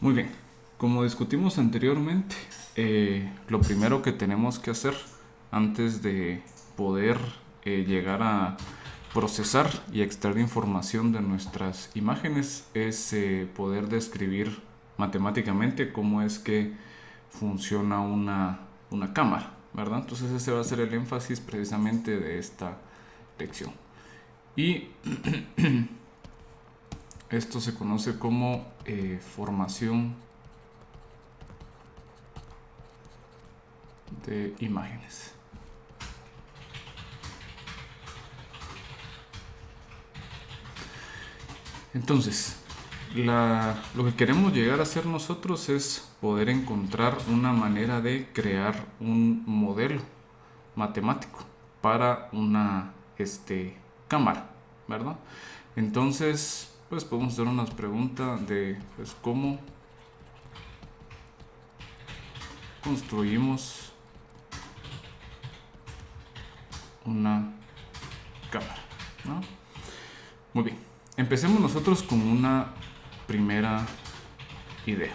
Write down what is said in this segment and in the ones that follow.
Muy bien, como discutimos anteriormente, lo primero que tenemos que hacer antes de poder llegar a procesar y extraer información de nuestras imágenes es poder describir matemáticamente cómo es que funciona una cámara, ¿verdad? Entonces ese va a ser el énfasis precisamente de esta lección. Y esto se conoce como formación de imágenes. Entonces, lo que queremos llegar a hacer nosotros es poder encontrar una manera de crear un modelo matemático para una cámara, ¿verdad? Entonces, pues podemos hacer unas preguntas de pues, cómo construimos una cámara, ¿no? Muy bien, empecemos nosotros con una primera idea,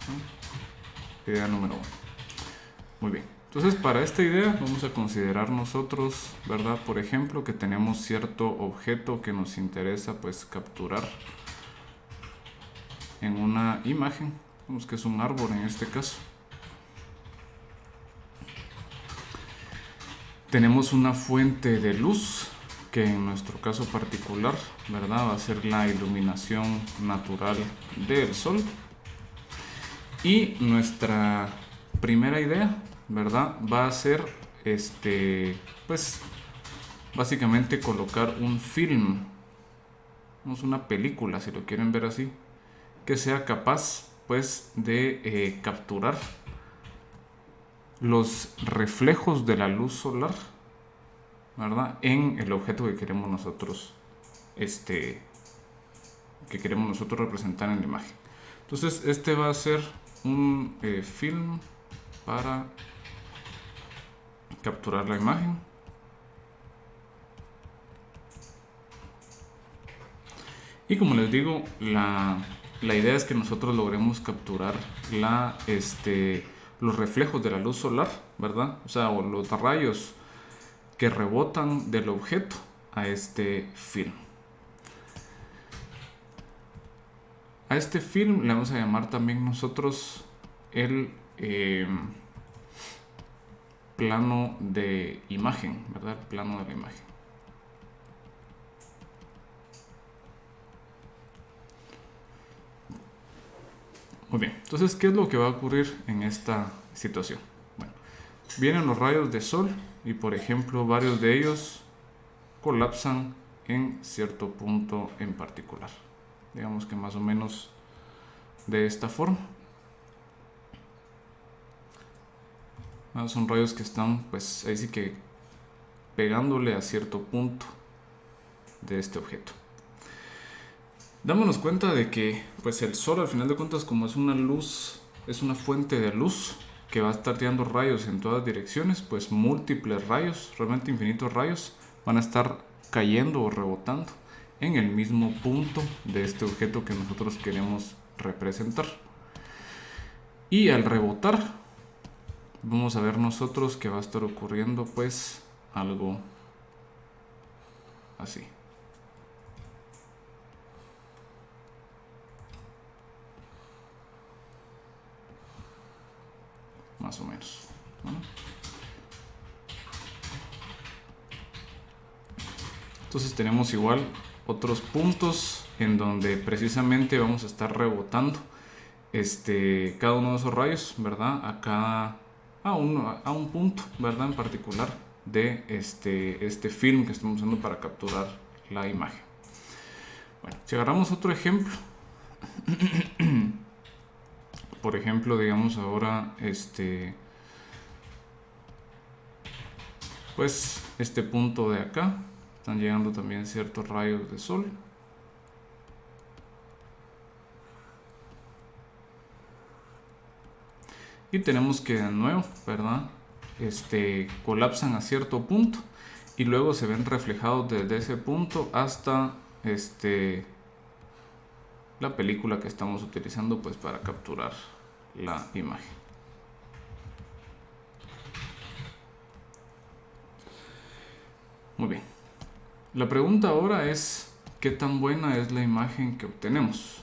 ¿no? Idea número 1. Muy bien, entonces para esta idea vamos a considerar nosotros, ¿verdad? Por ejemplo, que tenemos cierto objeto que nos interesa pues capturar en una imagen. Vemos que es un árbol en este caso. Tenemos una fuente de luz que en nuestro caso particular, ¿verdad? Va a ser la iluminación natural del sol. Y nuestra primera idea, ¿verdad? Va a ser pues básicamente colocar un film, una película si lo quieren ver así, que sea capaz pues de capturar los reflejos de la luz solar, ¿verdad? En el objeto que queremos nosotros representar en la imagen. Entonces este va a ser un film para capturar la imagen. Y como les digo, la idea es que nosotros logremos capturar los reflejos de la luz solar, ¿verdad? O sea, los rayos que rebotan del objeto a este film. A este film le vamos a llamar también nosotros el plano de imagen, ¿verdad? El plano de la imagen. Muy bien, entonces, ¿qué es lo que va a ocurrir en esta situación? Bueno, vienen los rayos de sol y, por ejemplo, varios de ellos colapsan en cierto punto en particular. Digamos que más o menos de esta forma. Son rayos que están, pues, ahí sí que pegándole a cierto punto de este objeto. Dámonos cuenta de que pues el sol al final de cuentas, como es una luz, es una fuente de luz que va a estar tirando rayos en todas direcciones, pues múltiples rayos, realmente infinitos rayos, van a estar cayendo o rebotando en el mismo punto de este objeto que nosotros queremos representar. Y al rebotar, vamos a ver nosotros que va a estar ocurriendo pues algo así. Más o menos, ¿no? Entonces tenemos igual otros puntos en donde precisamente vamos a estar rebotando cada uno de esos rayos, ¿verdad? A un punto, ¿verdad? En particular de este film que estamos usando para capturar la imagen. Bueno, si agarramos otro ejemplo, por ejemplo, digamos ahora pues este punto de acá, están llegando también ciertos rayos de sol. Y tenemos que de nuevo, ¿verdad? Colapsan a cierto punto y luego se ven reflejados desde ese punto hasta la película que estamos utilizando pues para capturar la imagen. Muy bien. La pregunta ahora es, ¿qué tan buena es la imagen que obtenemos?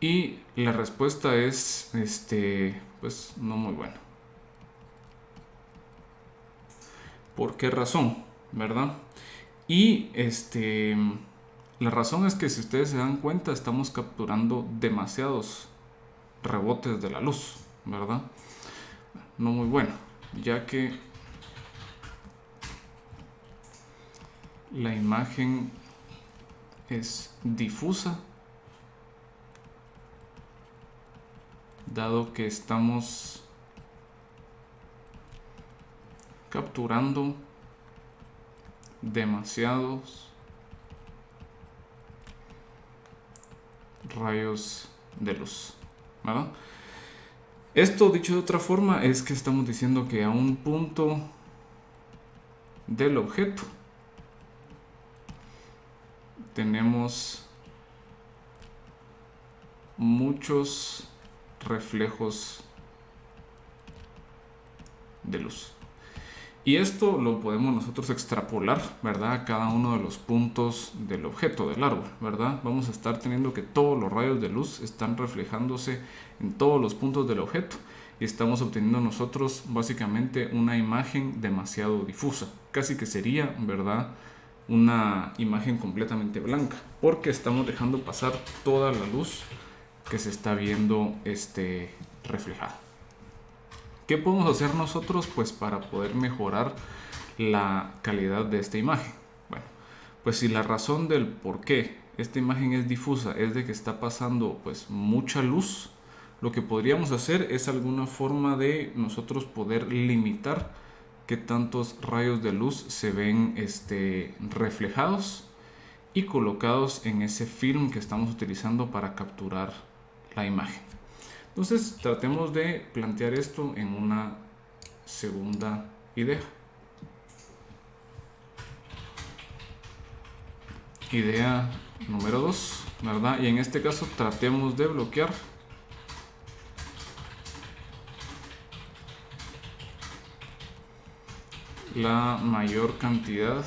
Y la respuesta es, pues no muy buena. ¿Por qué razón? ¿Verdad? Y la razón es que si ustedes se dan cuenta, estamos capturando demasiados rebotes de la luz, ¿verdad? No muy bueno, ya que la imagen es difusa, dado que estamos capturando demasiados rayos de luz, ¿verdad? Esto, dicho de otra forma, es que estamos diciendo que a un punto del objeto tenemos muchos reflejos de luz. Y esto lo podemos nosotros extrapolar, ¿verdad? A cada uno de los puntos del objeto, del árbol, ¿verdad? Vamos a estar teniendo que todos los rayos de luz están reflejándose en todos los puntos del objeto. Y estamos obteniendo nosotros básicamente una imagen demasiado difusa. Casi que sería, ¿verdad?, una imagen completamente blanca. Porque estamos dejando pasar toda la luz que se está viendo reflejada. ¿Qué podemos hacer nosotros pues para poder mejorar la calidad de esta imagen? Bueno, pues si la razón del por qué esta imagen es difusa es de que está pasando pues mucha luz, lo que podríamos hacer es alguna forma de nosotros poder limitar qué tantos rayos de luz se ven reflejados y colocados en ese film que estamos utilizando para capturar la imagen. Entonces tratemos de plantear esto en una segunda idea. Idea número 2, ¿verdad? Y en este caso tratemos de bloquear la mayor cantidad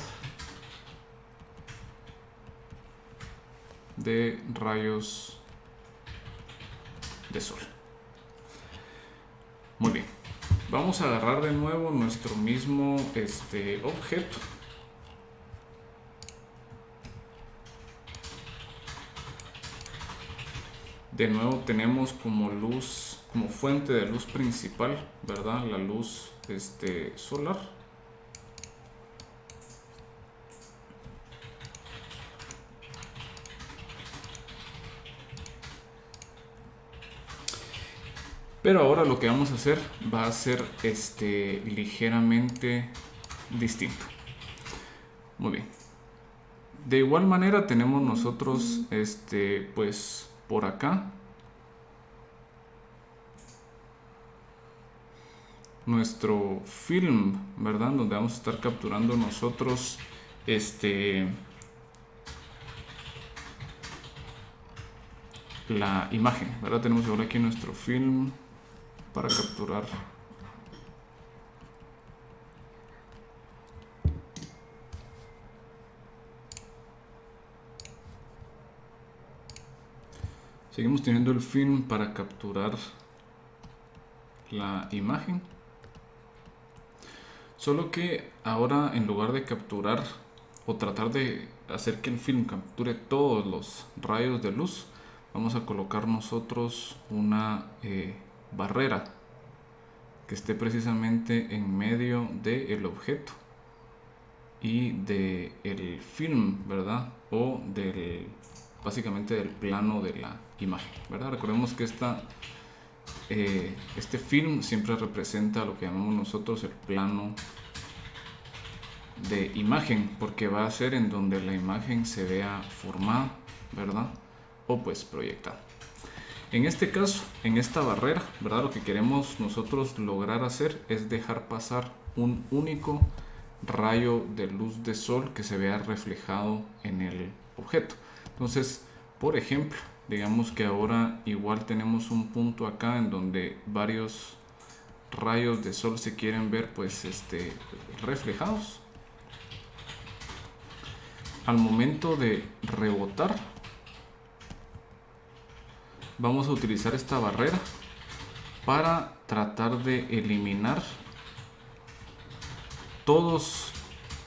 de rayos de sol. Muy bien, vamos a agarrar de nuevo nuestro mismo objeto. De nuevo tenemos como luz, como fuente de luz principal, ¿verdad? La luz solar. Pero ahora lo que vamos a hacer va a ser ligeramente distinto. Muy bien. De igual manera tenemos nosotros pues por acá nuestro film, ¿verdad? Donde vamos a estar capturando nosotros la imagen, ¿verdad? Tenemos ahora aquí nuestro film para capturar seguimos teniendo el film para capturar la imagen, solo que ahora en lugar de capturar o tratar de hacer que el film capture todos los rayos de luz, vamos a colocar nosotros una barrera que esté precisamente en medio del objeto y del film, ¿verdad? O básicamente del plano de la imagen, ¿verdad? Recordemos que este film siempre representa lo que llamamos nosotros el plano de imagen, porque va a ser en donde la imagen se vea formada, ¿verdad? O pues proyectada. En este caso, en esta barrera, ¿verdad? Lo que queremos nosotros lograr hacer es dejar pasar un único rayo de luz de sol que se vea reflejado en el objeto. Entonces, por ejemplo, digamos que ahora igual tenemos un punto acá en donde varios rayos de sol se quieren ver pues reflejados. Al momento de rebotar, vamos a utilizar esta barrera para tratar de eliminar todos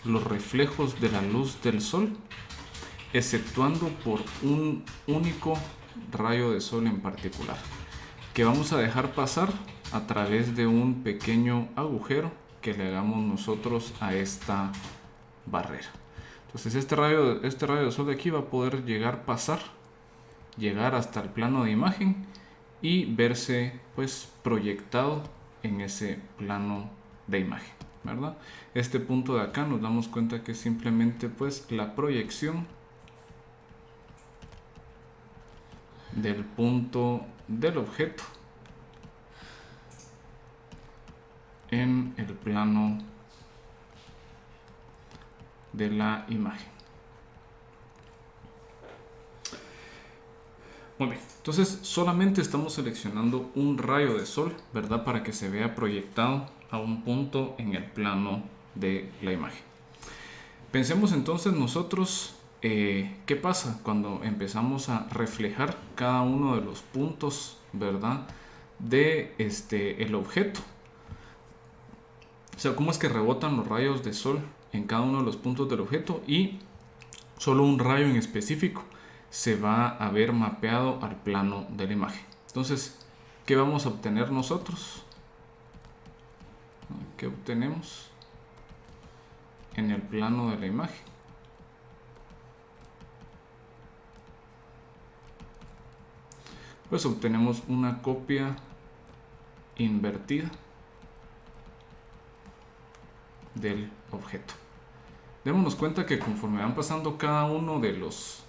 los reflejos de la luz del sol, exceptuando por un único rayo de sol en particular, que vamos a dejar pasar a través de un pequeño agujero que le hagamos nosotros a esta barrera. Entonces este rayo de sol de aquí va a poder llegar hasta el plano de imagen y verse pues proyectado en ese plano de imagen, ¿verdad? Este punto de acá nos damos cuenta que es simplemente pues la proyección del punto del objeto en el plano de la imagen. Muy bien, entonces solamente estamos seleccionando un rayo de sol, ¿verdad? Para que se vea proyectado a un punto en el plano de la imagen. Pensemos entonces nosotros qué pasa cuando empezamos a reflejar cada uno de los puntos, ¿verdad? De el objeto. O sea, cómo es que rebotan los rayos de sol en cada uno de los puntos del objeto y solo un rayo en específico se va a ver mapeado al plano de la imagen. Entonces, ¿qué vamos a obtener nosotros? ¿Qué obtenemos en el plano de la imagen? Pues obtenemos una copia invertida del objeto. Démonos cuenta que conforme van pasando cada uno de los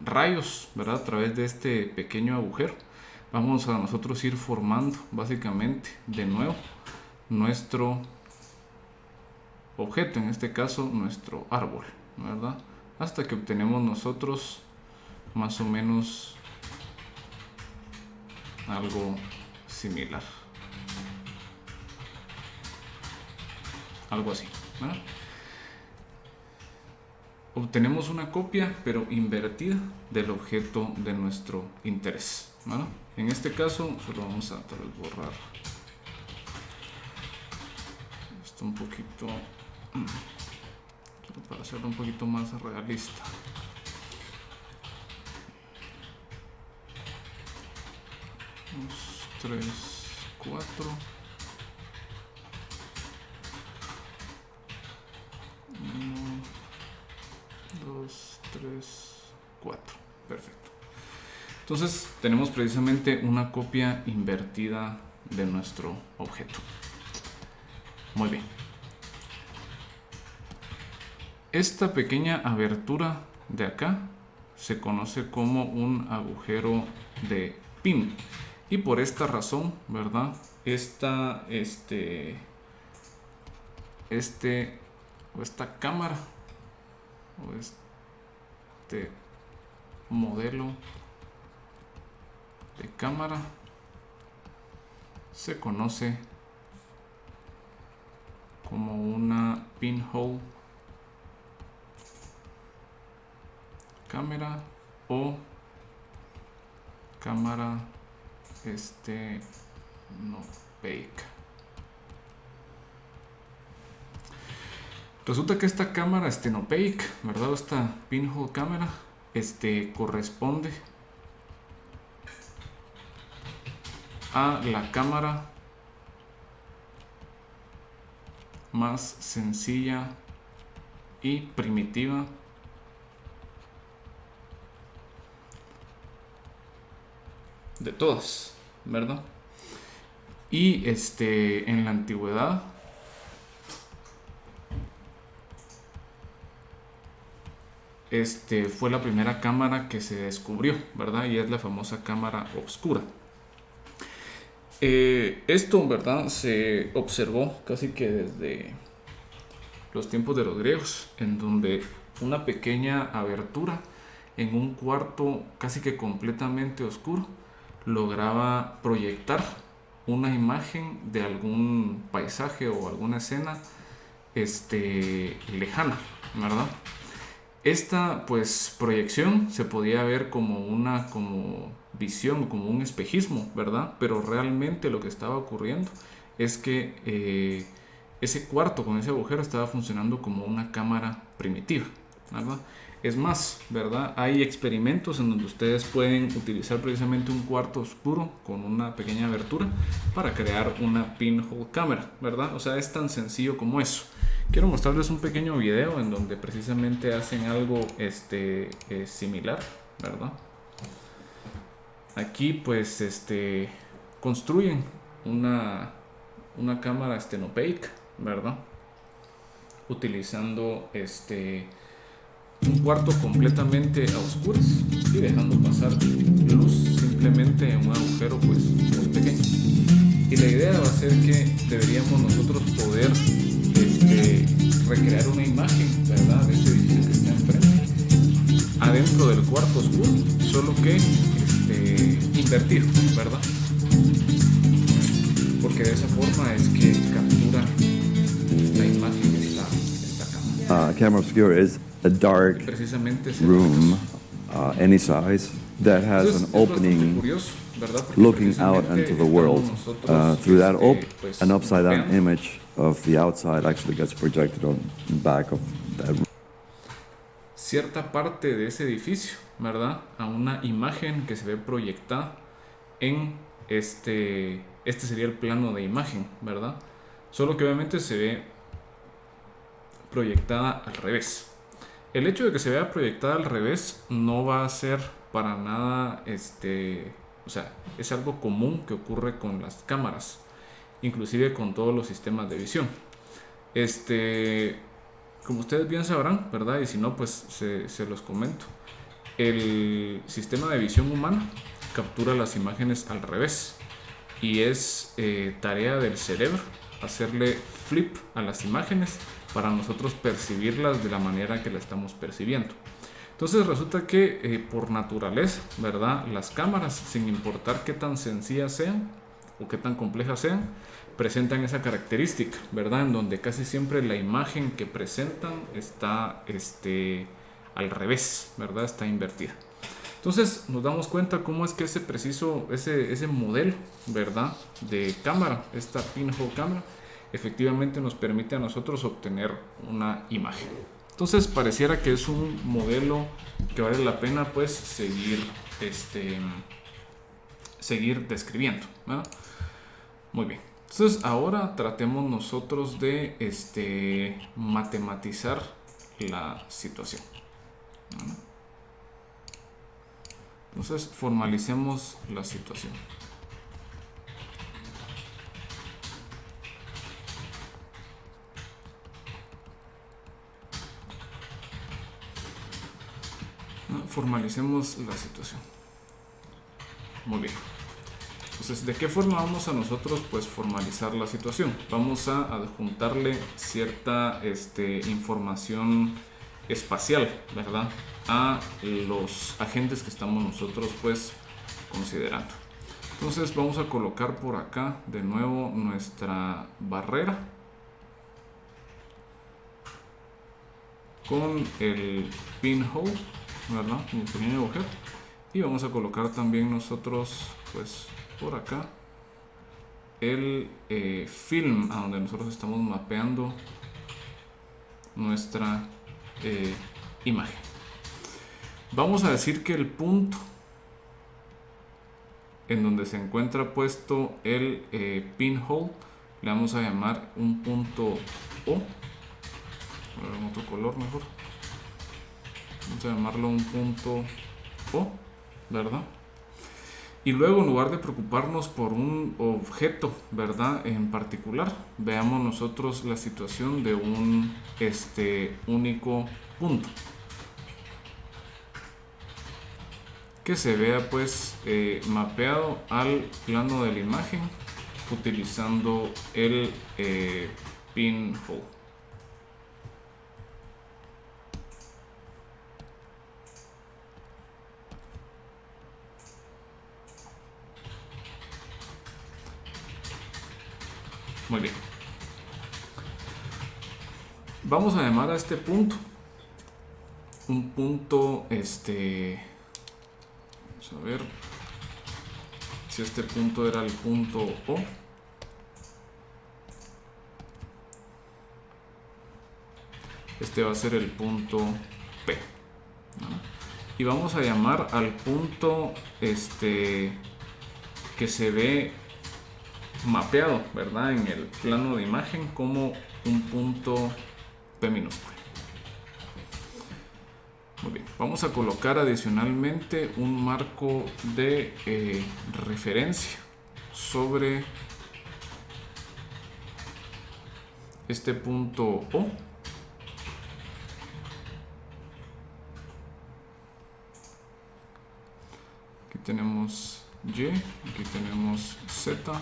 rayos, ¿verdad? A través de este pequeño agujero, vamos a nosotros ir formando básicamente de nuevo nuestro objeto, en este caso nuestro árbol, ¿verdad? Hasta que obtenemos nosotros más o menos algo similar, algo así, ¿verdad? Obtenemos una copia pero invertida del objeto de nuestro interés, ¿verdad? En este caso solo vamos a tal vez borrar esto un poquito para hacerlo un poquito más realista. Dos, 3, 4. 2, 3, 4. Perfecto. Entonces tenemos precisamente una copia invertida de nuestro objeto. Muy bien. Esta pequeña abertura de acá se conoce como un agujero de pin. Y por esta razón, ¿verdad? Esta cámara o este modelo de cámara se conoce como una pinhole cámara o cámara no opaque. Resulta que esta cámara opaque, ¿verdad? Esta pinhole cámara corresponde a la cámara más sencilla y primitiva de todas, ¿verdad? Y en la antigüedad fue la primera cámara que se descubrió, ¿verdad? Y es la famosa cámara oscura. Esto, ¿verdad? Se observó casi que desde los tiempos de los griegos, en donde una pequeña abertura en un cuarto casi que completamente oscuro lograba proyectar una imagen de algún paisaje o alguna escena lejana, ¿verdad? Esta pues proyección se podía ver como visión, como un espejismo, ¿verdad? Pero realmente lo que estaba ocurriendo es que ese cuarto con ese agujero estaba funcionando como una cámara primitiva, ¿verdad? Es más, ¿verdad? Hay experimentos en donde ustedes pueden utilizar precisamente un cuarto oscuro con una pequeña abertura para crear una pinhole camera, ¿verdad? O sea, es tan sencillo como eso. Quiero mostrarles un pequeño video en donde precisamente hacen algo similar, ¿verdad? Aquí pues construyen una cámara opaca, ¿verdad? Utilizando un cuarto completamente a oscuras y dejando pasar luz simplemente en un agujero pues muy pequeño. Y la idea va a ser que deberíamos nosotros poder recrear una imagen, ¿verdad? De este edificio que está enfrente, adentro del cuarto oscuro, solo que invertido, ¿verdad? Porque de esa forma es que captura la imagen esta cámara. Camera obscura is a dark room, any size, that has an opening looking out into the world. Through that an upside down image of the outside actually gets projected on the back of that room. Cierta parte de ese edificio, ¿verdad? A una imagen que se ve proyectada en este sería el plano de imagen, ¿verdad? Solo que obviamente se ve proyectada al revés. El hecho de que se vea proyectada al revés no va a ser para nada, o sea, es algo común que ocurre con las cámaras, inclusive con todos los sistemas de visión. Como ustedes bien sabrán, ¿verdad? Y si no, pues se los comento. El sistema de visión humana captura las imágenes al revés y es tarea del cerebro hacerle flip a las imágenes para nosotros percibirlas de la manera que la estamos percibiendo. Entonces resulta que por naturaleza, ¿verdad? Las cámaras, sin importar qué tan sencillas sean o qué tan complejas sean, presentan esa característica, ¿verdad? En donde casi siempre la imagen que presentan está al revés, ¿verdad? Está invertida. Entonces nos damos cuenta cómo es que ese modelo, ¿verdad? De cámara, esta pinhole cámara, efectivamente nos permite a nosotros obtener una imagen. Entonces pareciera que es un modelo que vale la pena pues seguir describiendo, ¿verdad? Muy bien. Entonces ahora tratemos nosotros de matematizar la situación, ¿verdad? Entonces formalicemos la situación. Formalicemos la situación. Muy bien. Entonces, ¿de qué forma vamos a nosotros pues formalizar la situación? Vamos a adjuntarle cierta información espacial, ¿verdad? A los agentes que estamos nosotros pues considerando. Entonces vamos a colocar por acá de nuevo nuestra barrera con el pinhole, ¿verdad? Un pequeño agujero. Y vamos a colocar también nosotros pues por acá el film a donde nosotros estamos mapeando nuestra imagen. Vamos a decir que el punto en donde se encuentra puesto el pinhole le vamos a llamar un punto O. A ver, otro color mejor. Vamos a llamarlo un punto O, ¿verdad? Y luego, en lugar de preocuparnos por un objeto, ¿verdad? En particular, veamos nosotros la situación de un único punto. que se vea pues mapeado al plano de la imagen utilizando el pinhole. Muy bien. Vamos a llamar a este punto un punto, vamos a ver si este punto era el punto O. Este va a ser el punto P, ¿no? Y vamos a llamar al punto que se ve mapeado, ¿verdad?, en el plano de imagen como un punto P minúscula. Muy bien, vamos a colocar adicionalmente un marco de referencia sobre este punto O. Aquí tenemos Y, aquí tenemos Z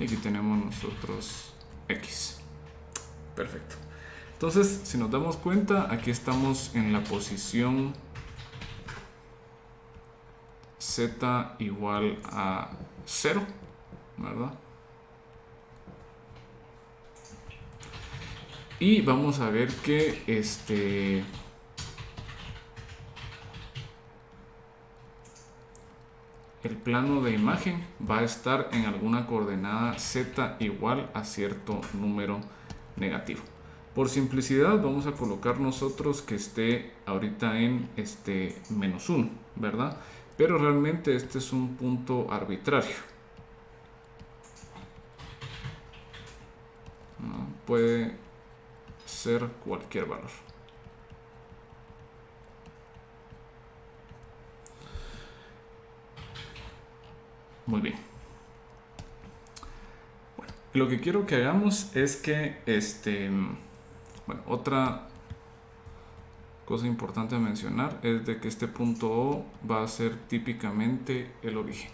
y aquí tenemos nosotros X. Perfecto. Entonces, si nos damos cuenta, aquí estamos en la posición Z igual a 0, ¿verdad? Y vamos a ver que el plano de imagen va a estar en alguna coordenada Z igual a cierto número negativo. Por simplicidad vamos a colocar nosotros que esté ahorita en -1, ¿verdad? Pero realmente este es un punto arbitrario. ¿No? Puede ser cualquier valor. Muy bien. Bueno, lo que quiero que hagamos es que bueno, otra cosa importante a mencionar es de que este punto O va a ser típicamente el origen.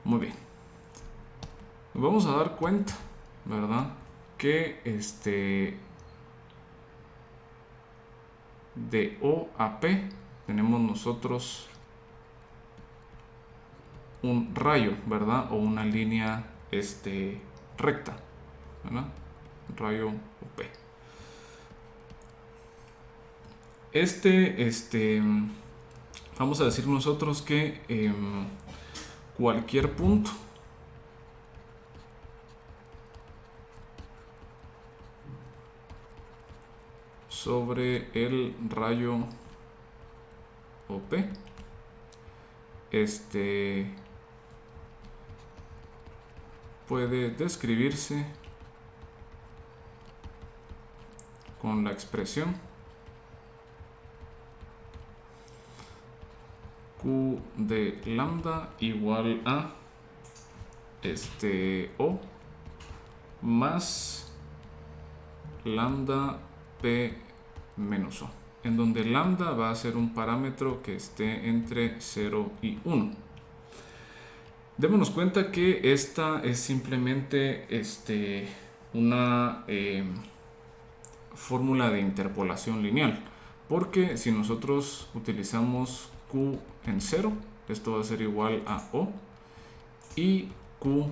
Muy bien. Nos vamos a dar cuenta, ¿verdad?, que de O a P tenemos nosotros un rayo, ¿verdad?, o una línea recta, ¿verdad?, rayo OP. Vamos a decir nosotros que cualquier punto sobre el rayo OP puede describirse con la expresión Q de lambda igual a O más lambda P menos O, en donde lambda va a ser un parámetro que esté entre 0 y 1. Démonos cuenta que esta es simplemente una fórmula de interpolación lineal, porque si nosotros utilizamos Q en 0, esto va a ser igual a O, y Q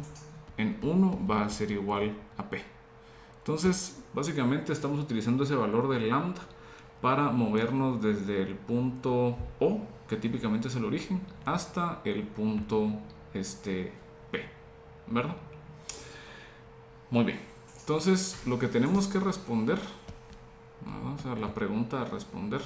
en 1 va a ser igual a P. Entonces, básicamente estamos utilizando ese valor de lambda para movernos desde el punto O, que típicamente es el origen, hasta el punto P, ¿verdad? Muy bien. Entonces, lo que tenemos que responder, vamos a la pregunta a responder,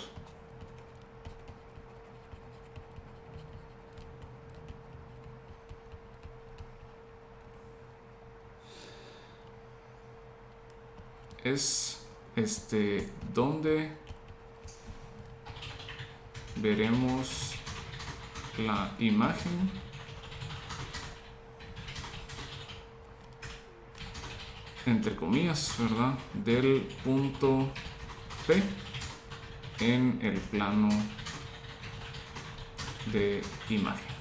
es donde veremos la imagen entre comillas, ¿verdad?, del punto P en el plano de imagen.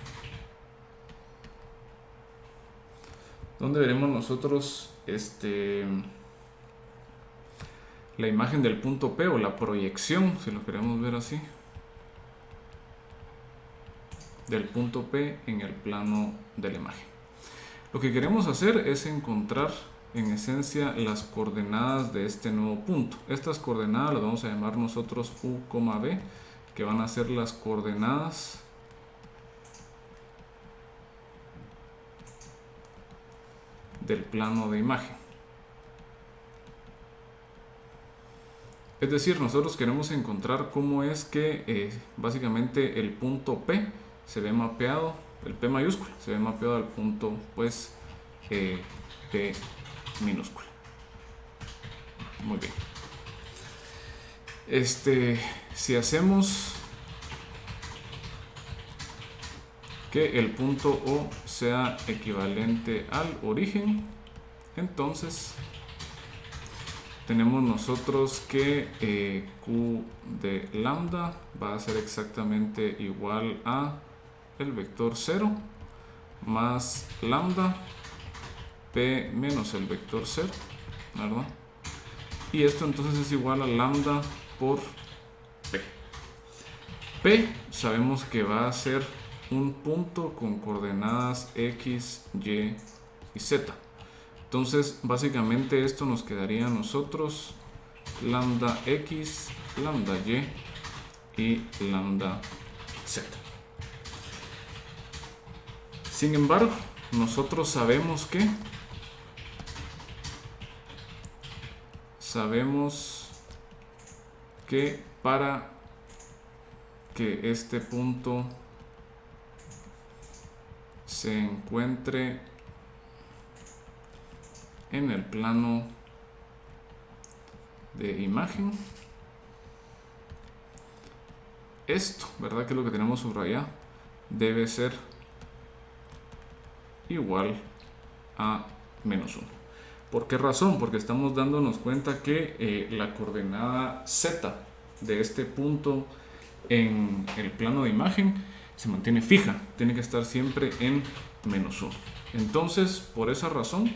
Donde veremos nosotros la imagen del punto P, o la proyección, si lo queremos ver así, del punto P en el plano de la imagen. Lo que queremos hacer es encontrar en esencia las coordenadas de este nuevo punto. Estas coordenadas las vamos a llamar nosotros U, B, que van a ser las coordenadas del plano de imagen. Es decir, nosotros queremos encontrar cómo es que básicamente el punto P se ve mapeado, el P mayúscula se ve mapeado al punto pues P minúscula. Muy bien. Si hacemos que el punto O sea equivalente al origen, entonces tenemos nosotros que Q de lambda va a ser exactamente igual a el vector 0 más lambda P menos el vector 0, ¿verdad? Y esto entonces es igual a lambda por P. P sabemos que va a ser un punto con coordenadas X, Y y Z. Entonces básicamente esto nos quedaría a nosotros lambda X, lambda Y y lambda Z. Sin embargo, nosotros sabemos que para que este punto se encuentre en el plano de imagen, esto, ¿verdad?, que es lo que tenemos subrayado, debe ser igual a menos 1. ¿Por qué razón? Porque estamos dándonos cuenta que la coordenada Z de este punto en el plano de imagen se mantiene fija, tiene que estar siempre en menos 1. Entonces, por esa razón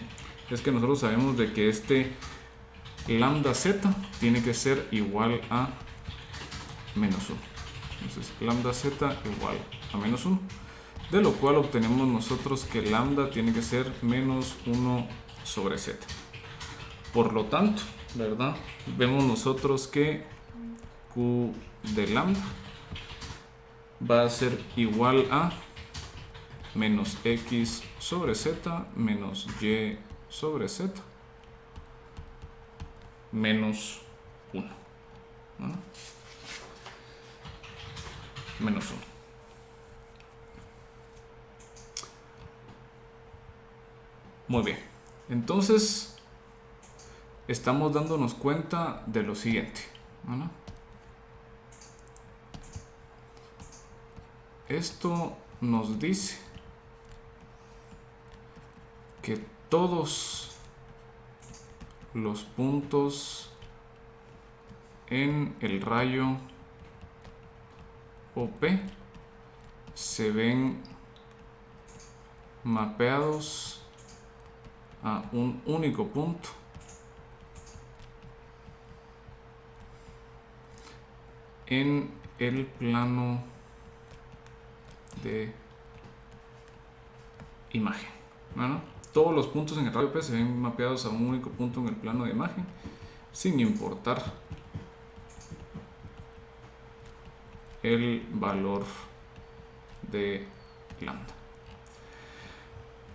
es que nosotros sabemos de que este lambda Z tiene que ser igual a menos 1. Entonces, lambda Z igual a menos 1, de lo cual obtenemos nosotros que lambda tiene que ser menos 1 sobre Z. Por lo tanto, ¿verdad?, vemos nosotros que Q de lambda va a ser igual a menos X sobre Z menos Y sobre Z menos 1, ¿no? Menos 1. Muy bien, entonces estamos dándonos cuenta de lo siguiente, ¿no? Esto nos dice que todos los puntos en el rayo OP se ven mapeados a un único punto en el plano de imagen, ¿no? Todos los puntos en el radio P se ven mapeados a un único punto en el plano de imagen, sin importar el valor de lambda.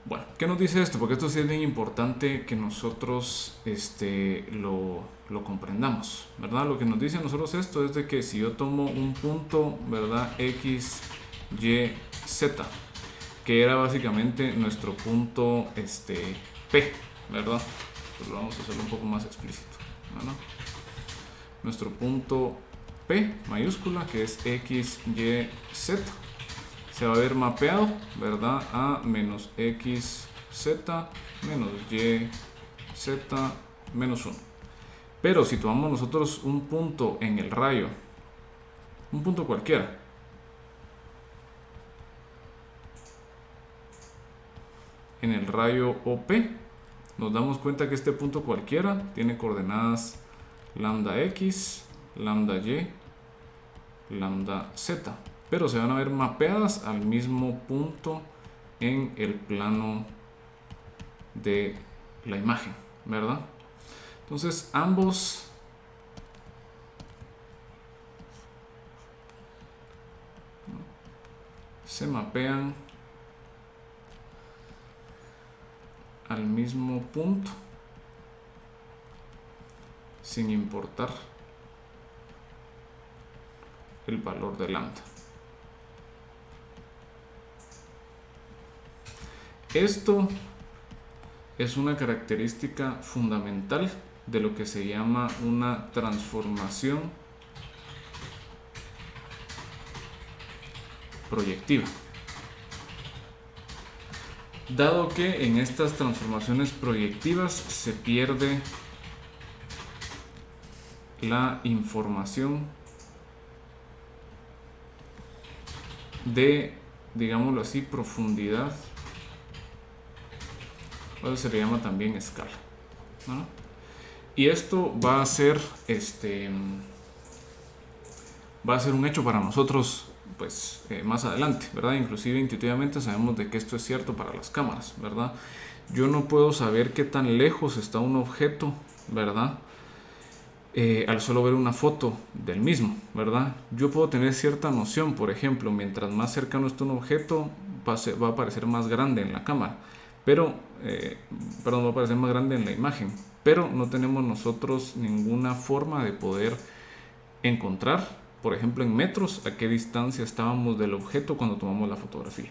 Bueno, ¿qué nos dice esto? Porque esto sí es bien importante que nosotros lo comprendamos, ¿verdad? Lo que nos dice a nosotros esto es de que si yo tomo un punto, ¿verdad?, X, Y, Z, que era básicamente nuestro punto P, ¿verdad? Pues vamos a hacerlo un poco más explícito, ¿verdad? Nuestro punto P mayúscula, que es X, Y, Z, se va a ver mapeado, ¿verdad?, a menos X, Z, menos Y, Z menos 1. Pero si tomamos nosotros un punto en el rayo, un punto cualquiera, en el rayo OP, nos damos cuenta que este punto cualquiera tiene coordenadas lambda x, lambda y, lambda z, pero se van a ver mapeadas al mismo punto en el plano de la imagen, ¿verdad? Entonces ambos se mapean al mismo punto sin importar el valor de lambda. Esto es una característica fundamental de lo que se llama una transformación proyectiva. Dado que en estas transformaciones proyectivas se pierde la información de, digámoslo así, profundidad, o se le llama también escala, ¿no? Y esto va a ser un hecho para nosotros pues más adelante, ¿verdad? Inclusive intuitivamente sabemos de que esto es cierto para las cámaras, ¿verdad? Yo no puedo saber qué tan lejos está un objeto, ¿verdad? Al solo ver una foto del mismo, ¿verdad? Yo puedo tener cierta noción, por ejemplo, mientras más cercano está un objeto, va a parecer más grande en la cámara, pero, va a parecer más grande en la imagen, pero no tenemos nosotros ninguna forma de poder encontrar, por ejemplo, en metros, a qué distancia estábamos del objeto cuando tomamos la fotografía.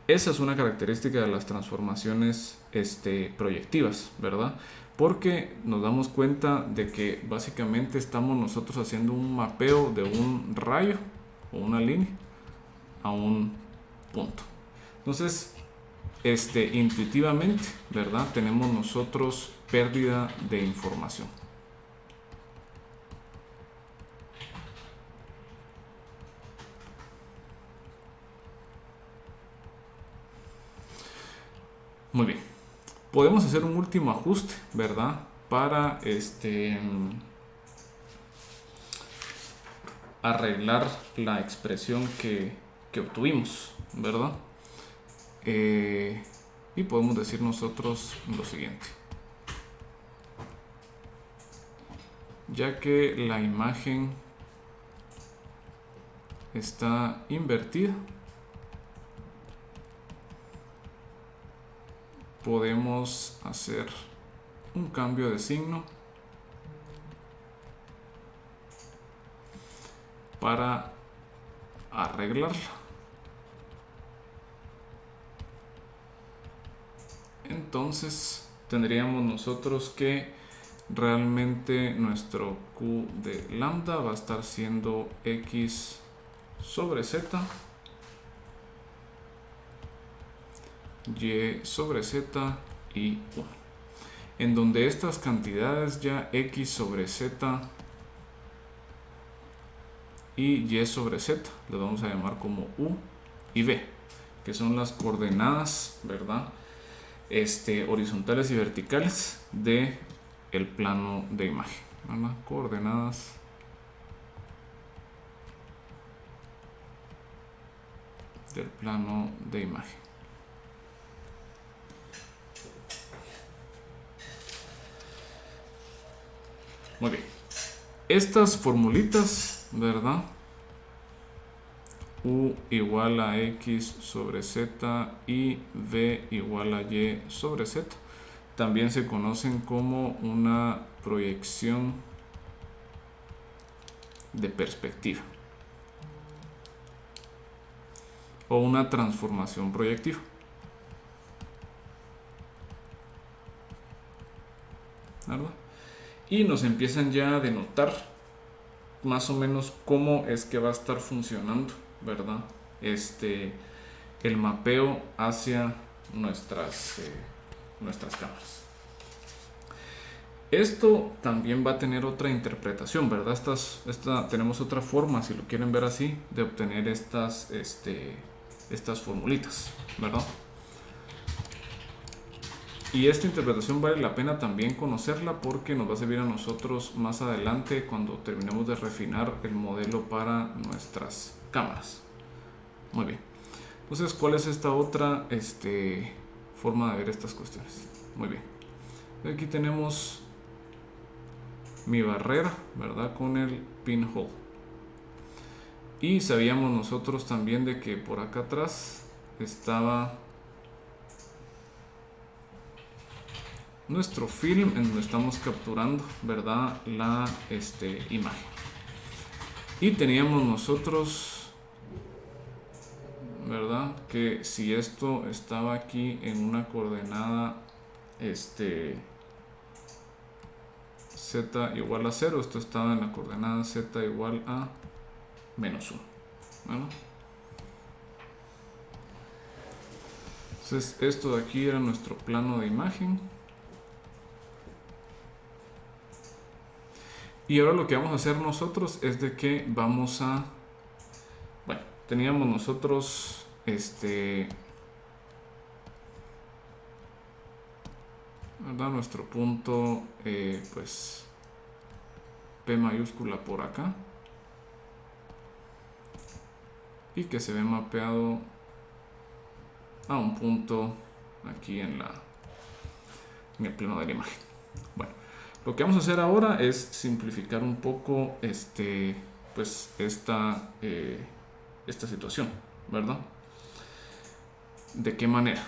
Esa es una característica de las transformaciones proyectivas, ¿verdad? Porque nos damos cuenta de que básicamente estamos nosotros haciendo un mapeo de un rayo o una línea a un punto. Entonces, intuitivamente, ¿verdad? Tenemos nosotros pérdida de información. Muy bien. Podemos hacer un último ajuste, ¿verdad? Para arreglar la expresión que obtuvimos, ¿verdad? Y podemos decir nosotros lo siguiente. Ya que la imagen está invertida, podemos hacer un cambio de signo para arreglarla. Entonces tendríamos nosotros que realmente nuestro Q de lambda va a estar siendo X sobre Z, Y sobre Z y 1, en donde estas cantidades ya X sobre Z y Y sobre Z las vamos a llamar como U y V, que son las coordenadas, ¿verdad? Horizontales y verticales de el plano de imagen, ¿verdad? Coordenadas del plano de imagen. Muy bien. Estas formulitas, ¿verdad? U igual a X sobre Z y V igual a Y sobre Z también se conocen como una proyección de perspectiva o una transformación proyectiva, ¿verdad? Y nos empiezan ya a denotar más o menos cómo es que va a estar funcionando, ¿verdad? El mapeo hacia nuestras cámaras. Esto también va a tener otra interpretación, ¿verdad? Tenemos otra forma, si lo quieren ver así, de obtener estas formulitas, ¿verdad? Y esta interpretación vale la pena también conocerla porque nos va a servir a nosotros más adelante cuando terminemos de refinar el modelo para nuestras cámaras. Muy bien. Entonces, ¿cuál es esta otra forma de ver estas cuestiones? Muy bien. Aquí tenemos mi barrera, ¿verdad? Con el pinhole. Y sabíamos nosotros también de que por acá atrás estaba nuestro film en donde estamos capturando, ¿verdad? La imagen. Y teníamos nosotros, ¿verdad? Que si esto estaba aquí en una coordenada z igual a 0, esto estaba en la coordenada z igual a menos 1, ¿verdad? Entonces esto de aquí era nuestro plano de imagen. Y ahora lo que vamos a hacer nosotros es de que vamos a... Bueno, teníamos nosotros ¿verdad? Nuestro punto pues P mayúscula por acá. Y que se ve mapeado a un punto aquí en el plano de la imagen. Bueno, lo que vamos a hacer ahora es simplificar un poco pues esta situación, ¿verdad? ¿De qué manera?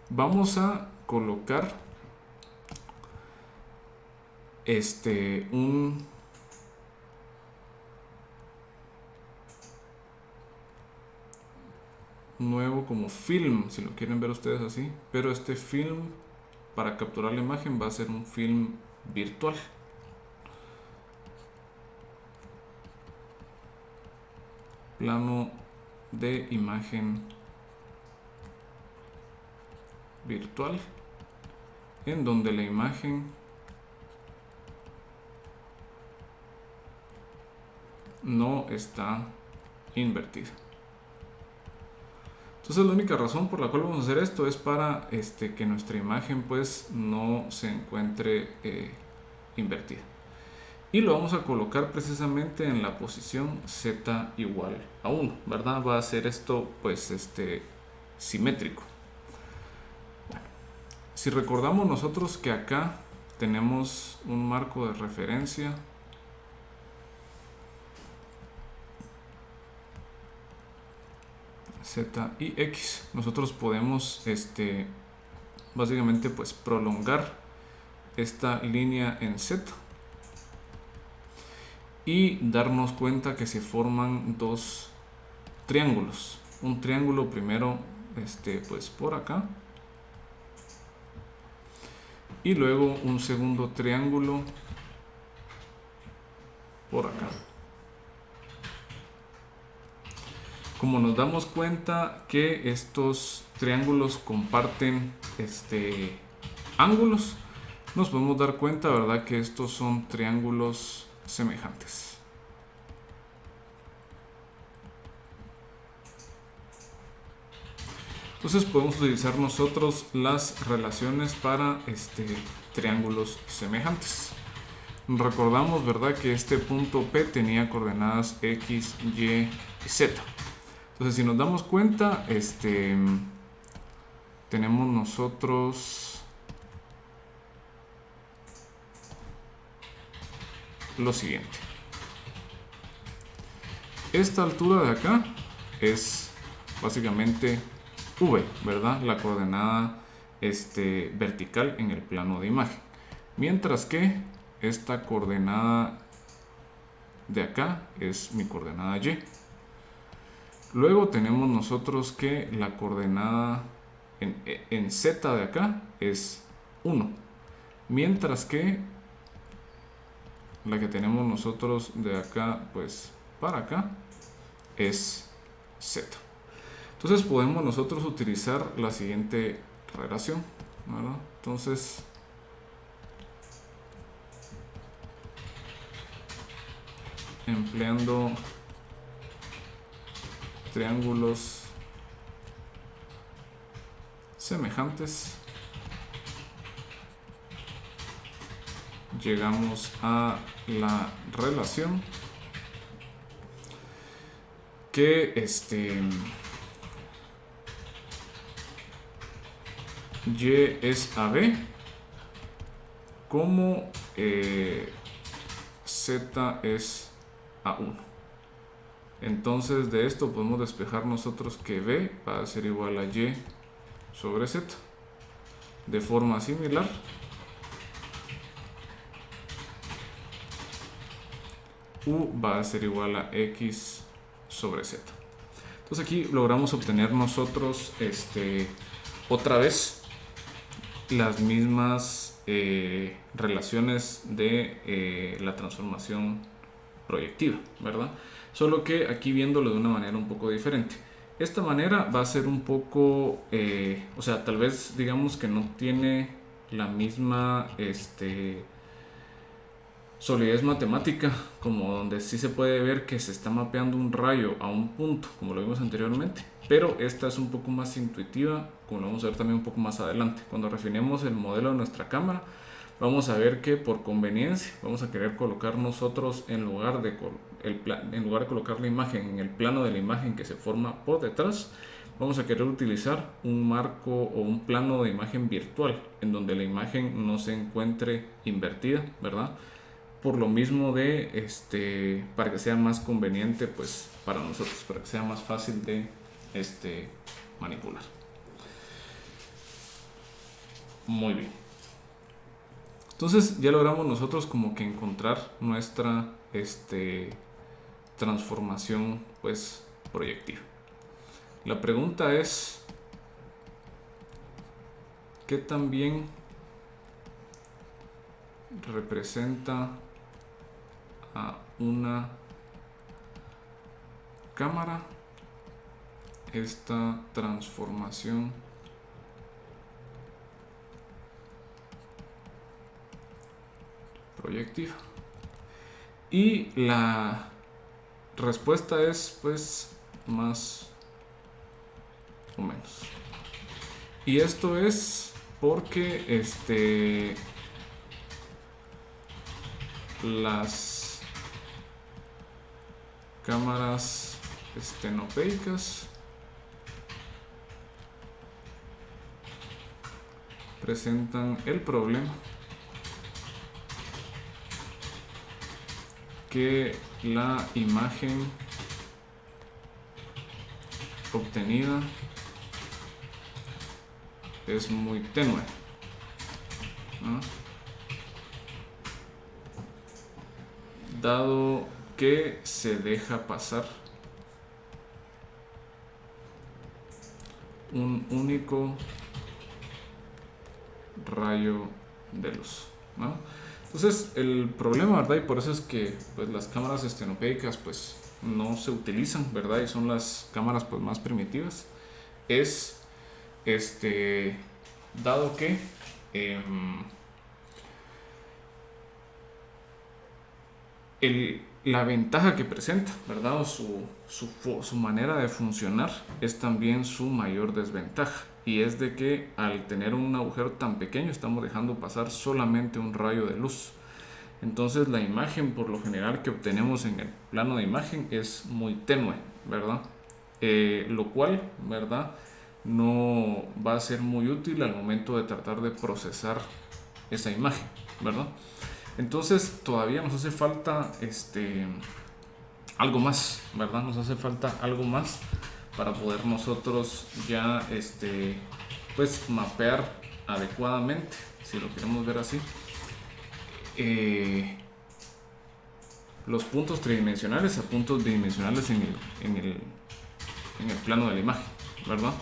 Vamos a colocar un nuevo como film, si lo quieren ver ustedes así, pero este film para capturar la imagen va a ser un film virtual. Plano de imagen virtual, en donde la imagen no está invertida. Entonces la única razón por la cual vamos a hacer esto es para que nuestra imagen pues no se encuentre invertida. Y lo vamos a colocar precisamente en la posición z igual a 1, ¿verdad? Va a ser esto pues simétrico. Bueno, si recordamos nosotros que acá tenemos un marco de referencia Z y X, nosotros podemos básicamente pues prolongar esta línea en Z y darnos cuenta que se forman dos triángulos. Un triángulo primero pues por acá y luego un segundo triángulo por acá. Como nos damos cuenta que estos triángulos comparten ángulos, nos podemos dar cuenta, ¿verdad?, que estos son triángulos semejantes. Entonces podemos utilizar nosotros las relaciones para triángulos semejantes. Recordamos, ¿verdad?, que este punto P tenía coordenadas X, Y y Z. Entonces, si nos damos cuenta, tenemos nosotros lo siguiente. Esta altura de acá es básicamente V, ¿verdad? La coordenada vertical en el plano de imagen. Mientras que esta coordenada de acá es mi coordenada Y. Luego tenemos nosotros que la coordenada en Z de acá es 1. Mientras que la que tenemos nosotros de acá pues para acá es Z. Entonces podemos nosotros utilizar la siguiente relación, ¿verdad? Entonces empleando triángulos semejantes, llegamos a la relación que Y es a B como Z es a 1. Entonces de esto podemos despejar nosotros que B va a ser igual a Y sobre Z. De forma similar, U va a ser igual a X sobre Z. Entonces aquí logramos obtener nosotros otra vez las mismas relaciones de la transformación proyectiva, ¿verdad? Solo que aquí viéndolo de una manera un poco diferente. Esta manera va a ser un poco, o sea, tal vez digamos que no tiene la misma solidez matemática, como donde sí se puede ver que se está mapeando un rayo a un punto, como lo vimos anteriormente. Pero esta es un poco más intuitiva, como lo vamos a ver también un poco más adelante. Cuando refinemos el modelo de nuestra cámara, vamos a ver que por conveniencia vamos a querer colocar nosotros, en lugar de colocar la imagen en el plano de la imagen que se forma por detrás, vamos a querer utilizar un marco o un plano de imagen virtual, en donde la imagen no se encuentre invertida, ¿verdad? Por lo mismo de para que sea más conveniente pues para nosotros, para que sea más fácil de manipular. Muy bien. Entonces ya logramos nosotros como que encontrar nuestra transformación pues proyectiva. La pregunta es, ¿qué también representa a una cámara esta transformación proyectiva? Y la respuesta es pues más o menos. Y esto es porque las cámaras estenopeicas presentan el problema que la imagen obtenida es muy tenue, ¿no? Dado que se deja pasar un único rayo de luz, ¿no? Entonces el problema, ¿verdad? Y por eso es que pues, las cámaras estenopeicas pues no se utilizan, ¿verdad? Y son las cámaras pues más primitivas. Es dado que la ventaja que presenta, ¿verdad? O su manera de funcionar es también su mayor desventaja, y es de que al tener un agujero tan pequeño estamos dejando pasar solamente un rayo de luz. Entonces la imagen por lo general que obtenemos en el plano de imagen es muy tenue, ¿verdad? Lo cual, ¿verdad?, no va a ser muy útil al momento de tratar de procesar esa imagen, ¿verdad? Entonces todavía nos hace falta algo más, ¿verdad? Nos hace falta algo más para poder nosotros ya pues mapear adecuadamente, si lo queremos ver así, los puntos tridimensionales a puntos bidimensionales en el plano de la imagen, ¿verdad?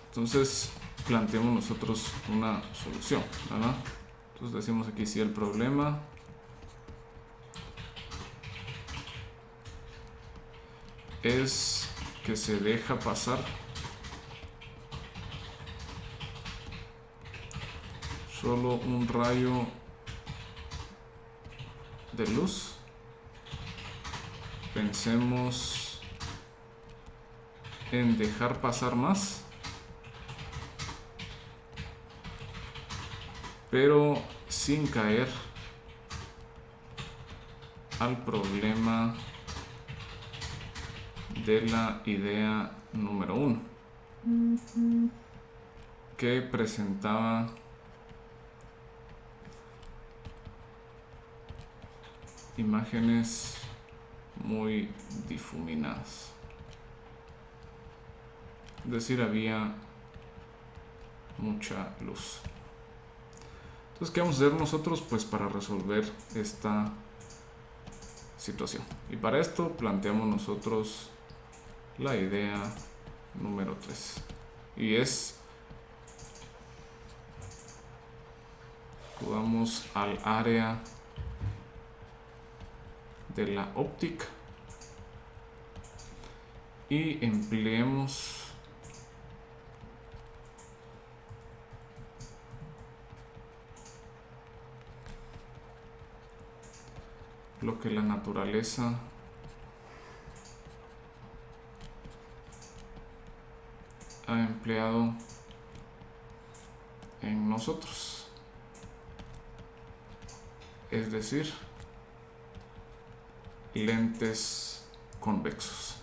Entonces planteamos nosotros una solución, ¿verdad? Entonces decimos aquí si el problema es que se deja pasar solo un rayo de luz. Pensemos en dejar pasar más, pero sin caer al problema de la idea número 1, que presentaba imágenes muy difuminadas. Es decir, había mucha luz. Entonces, ¿qué vamos a hacer nosotros? Pues para resolver esta situación. Y para esto planteamos nosotros la idea número 3. Y es, vamos al área de la óptica y empleemos lo que la naturaleza ha empleado en nosotros, es decir, lentes convexos.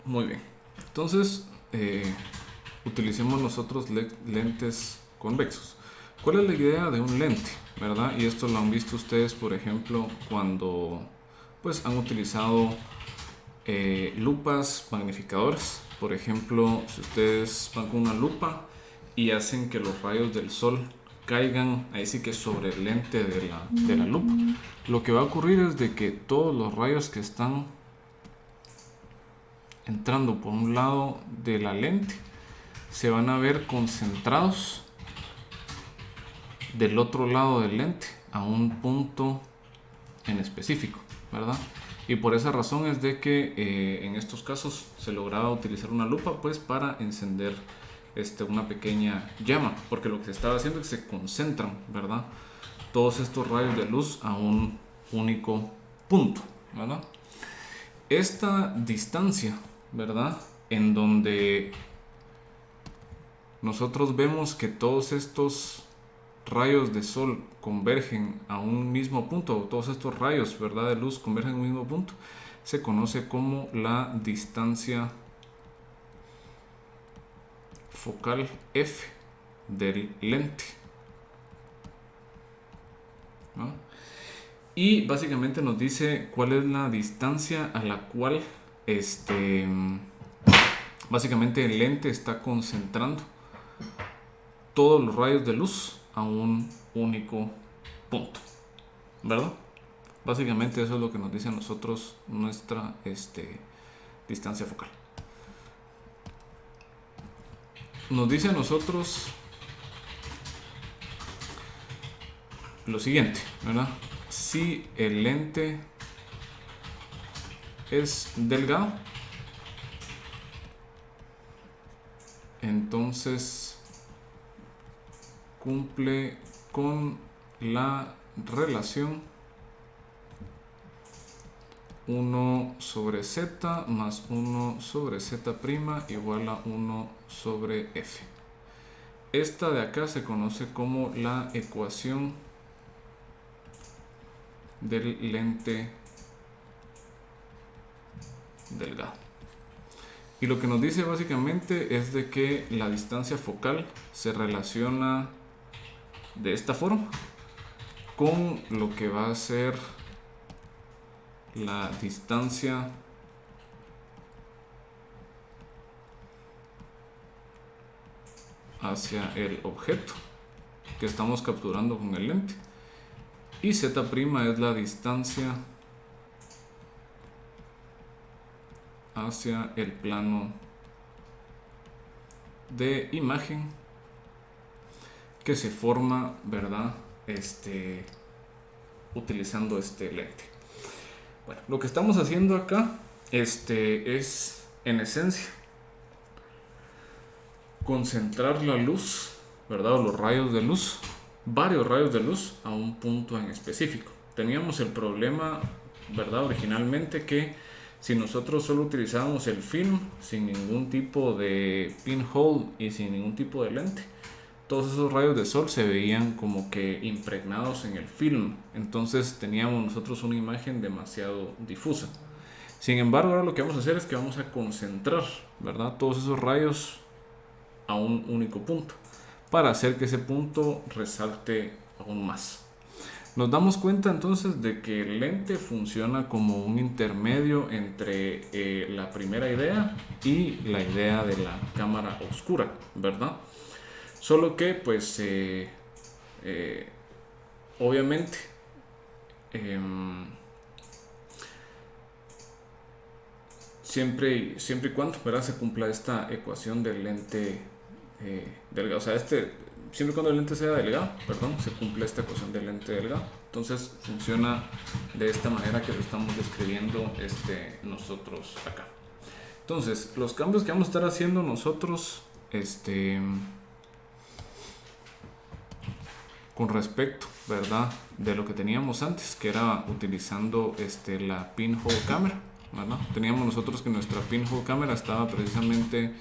Muy bien, entonces utilicemos nosotros lentes convexos. ¿Cuál es la idea de un lente, verdad? Y esto lo han visto ustedes, por ejemplo, cuando pues han utilizado lupas magnificadoras. Por ejemplo, si ustedes van con una lupa y hacen que los rayos del sol caigan ahí sí que sobre el lente de la lupa, lo que va a ocurrir es de que todos los rayos que están entrando por un lado de la lente se van a ver concentrados del otro lado del lente a un punto en específico, ¿verdad? Y por esa razón es de que en estos casos se lograba utilizar una lupa pues para encender una pequeña llama, porque lo que se estaba haciendo es que se concentran, ¿verdad?, todos estos rayos de luz a un único punto, ¿verdad? Esta distancia, ¿verdad?, en donde nosotros vemos que todos estos rayos de sol convergen a un mismo punto, o todos estos rayos, ¿verdad?, de luz convergen a un mismo punto, se conoce como la distancia focal F del lente, ¿no? Y básicamente nos dice cuál es la distancia a la cual básicamente el lente está concentrando todos los rayos de luz a un único punto, ¿verdad? Básicamente eso es lo que nos dice a nosotros nuestra distancia focal. Nos dice a nosotros lo siguiente, ¿verdad? Si el lente es delgado, entonces cumple con la relación 1 sobre z más 1 sobre z' igual a 1 sobre f. Esta de acá se conoce como la ecuación del lente delgado. Y lo que nos dice básicamente es de que la distancia focal se relaciona de esta forma con lo que va a ser la distancia hacia el objeto que estamos capturando con el lente, y z' es la distancia hacia el plano de imagen que se forma, ¿verdad?, utilizando este lente. Bueno, lo que estamos haciendo acá es, en esencia, concentrar la luz, ¿verdad? O los rayos de luz, varios rayos de luz a un punto en específico. Teníamos el problema, ¿verdad? Originalmente, que si nosotros solo utilizábamos el film sin ningún tipo de pinhole y sin ningún tipo de lente, todos esos rayos de sol se veían como que impregnados en el film. Entonces teníamos nosotros una imagen demasiado difusa. Sin embargo, ahora lo que vamos a hacer es que vamos a concentrar, ¿verdad?, todos esos rayos a un único punto para hacer que ese punto resalte aún más. Nos damos cuenta entonces de que el lente funciona como un intermedio entre la primera idea y la idea de la cámara oscura, ¿verdad? Solo que pues obviamente siempre y cuando, ¿verdad?, se cumpla esta ecuación del lente delgado, o sea, siempre y cuando el lente sea delgado, perdón, se cumple esta ecuación del lente delgado. Entonces funciona de esta manera que lo estamos describiendo nosotros acá. Entonces, los cambios que vamos a estar haciendo nosotros con respecto, ¿verdad?, de lo que teníamos antes, que era utilizando la pinhole camera, ¿verdad? Teníamos nosotros que nuestra pinhole camera estaba precisamente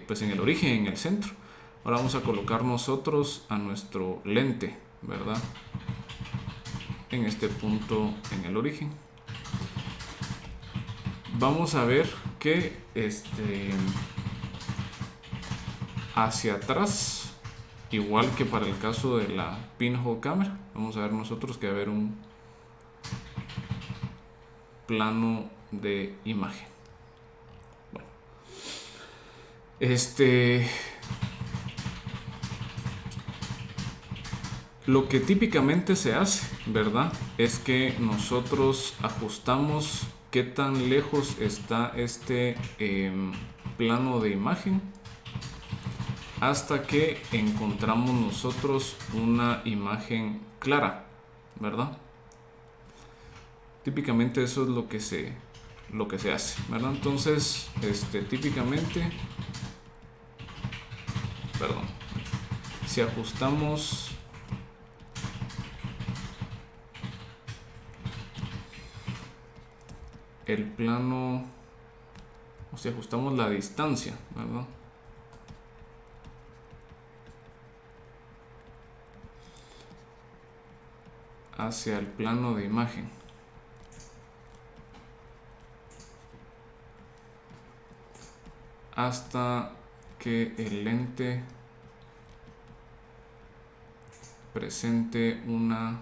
pues en el origen, en el centro. Ahora vamos a colocar nosotros a nuestro lente, ¿verdad?, en este punto en el origen. Vamos a ver que hacia atrás, igual que para el caso de la pinhole camera, vamos a ver nosotros que va a haber un plano de imagen. Bueno, lo que típicamente se hace, ¿verdad?, es que nosotros ajustamos qué tan lejos está plano de imagen hasta que encontramos nosotros una imagen clara, ¿verdad? Típicamente eso es lo que se hace, ¿verdad? Entonces, típicamente, perdón, si ajustamos el plano, o si ajustamos la distancia, ¿verdad?, hacia el plano de imagen, hasta que el lente presente una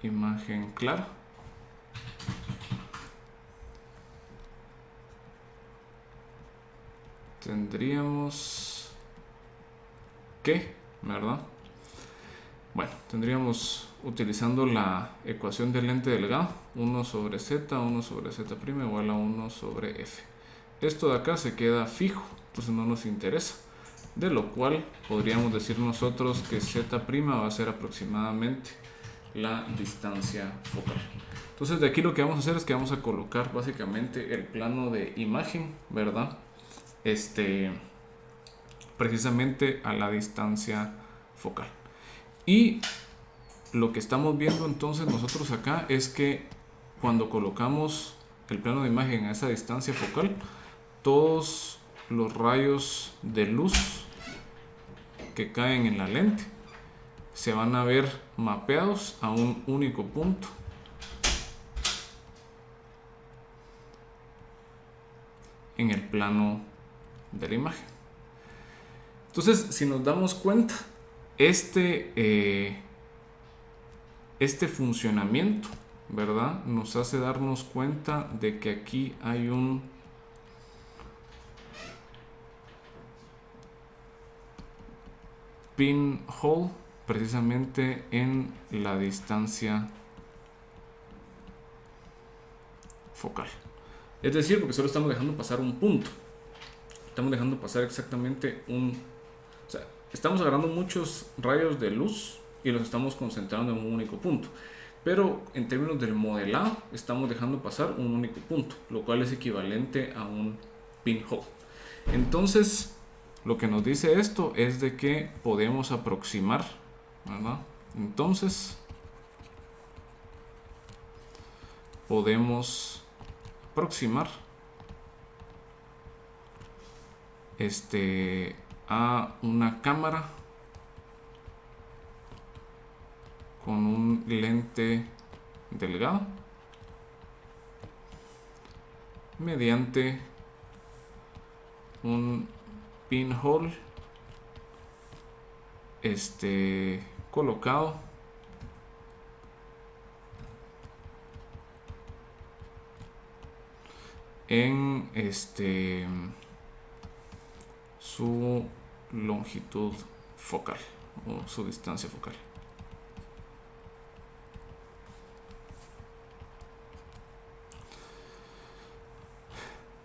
imagen clara, tendríamos que, ¿verdad? Bueno, tendríamos, utilizando la ecuación del lente delgado, 1 sobre z igual a 1 sobre f. Esto de acá se queda fijo, entonces no nos interesa, de lo cual podríamos decir nosotros que z' va a ser aproximadamente la distancia focal. Entonces de aquí lo que vamos a hacer es que vamos a colocar básicamente el plano de imagen, ¿verdad?, precisamente a la distancia focal. Y lo que estamos viendo entonces nosotros acá es que cuando colocamos el plano de imagen a esa distancia focal, todos los rayos de luz que caen en la lente se van a ver mapeados a un único punto en el plano de la imagen. Entonces, si nos damos cuenta, este funcionamiento, ¿verdad?, nos hace darnos cuenta de que aquí hay un pinhole precisamente en la distancia focal. Es decir, porque solo estamos dejando pasar un punto. Estamos dejando pasar exactamente o sea, estamos agarrando muchos rayos de luz y los estamos concentrando en un único punto. pero en términos del modelado estamos dejando pasar un único punto, lo cual es equivalente a un pinhole. Entonces, lo que nos dice esto es de que podemos aproximar, ¿verdad? Entonces, podemos aproximar a una cámara con un lente delgado mediante un pinhole colocado en su longitud focal o su distancia focal.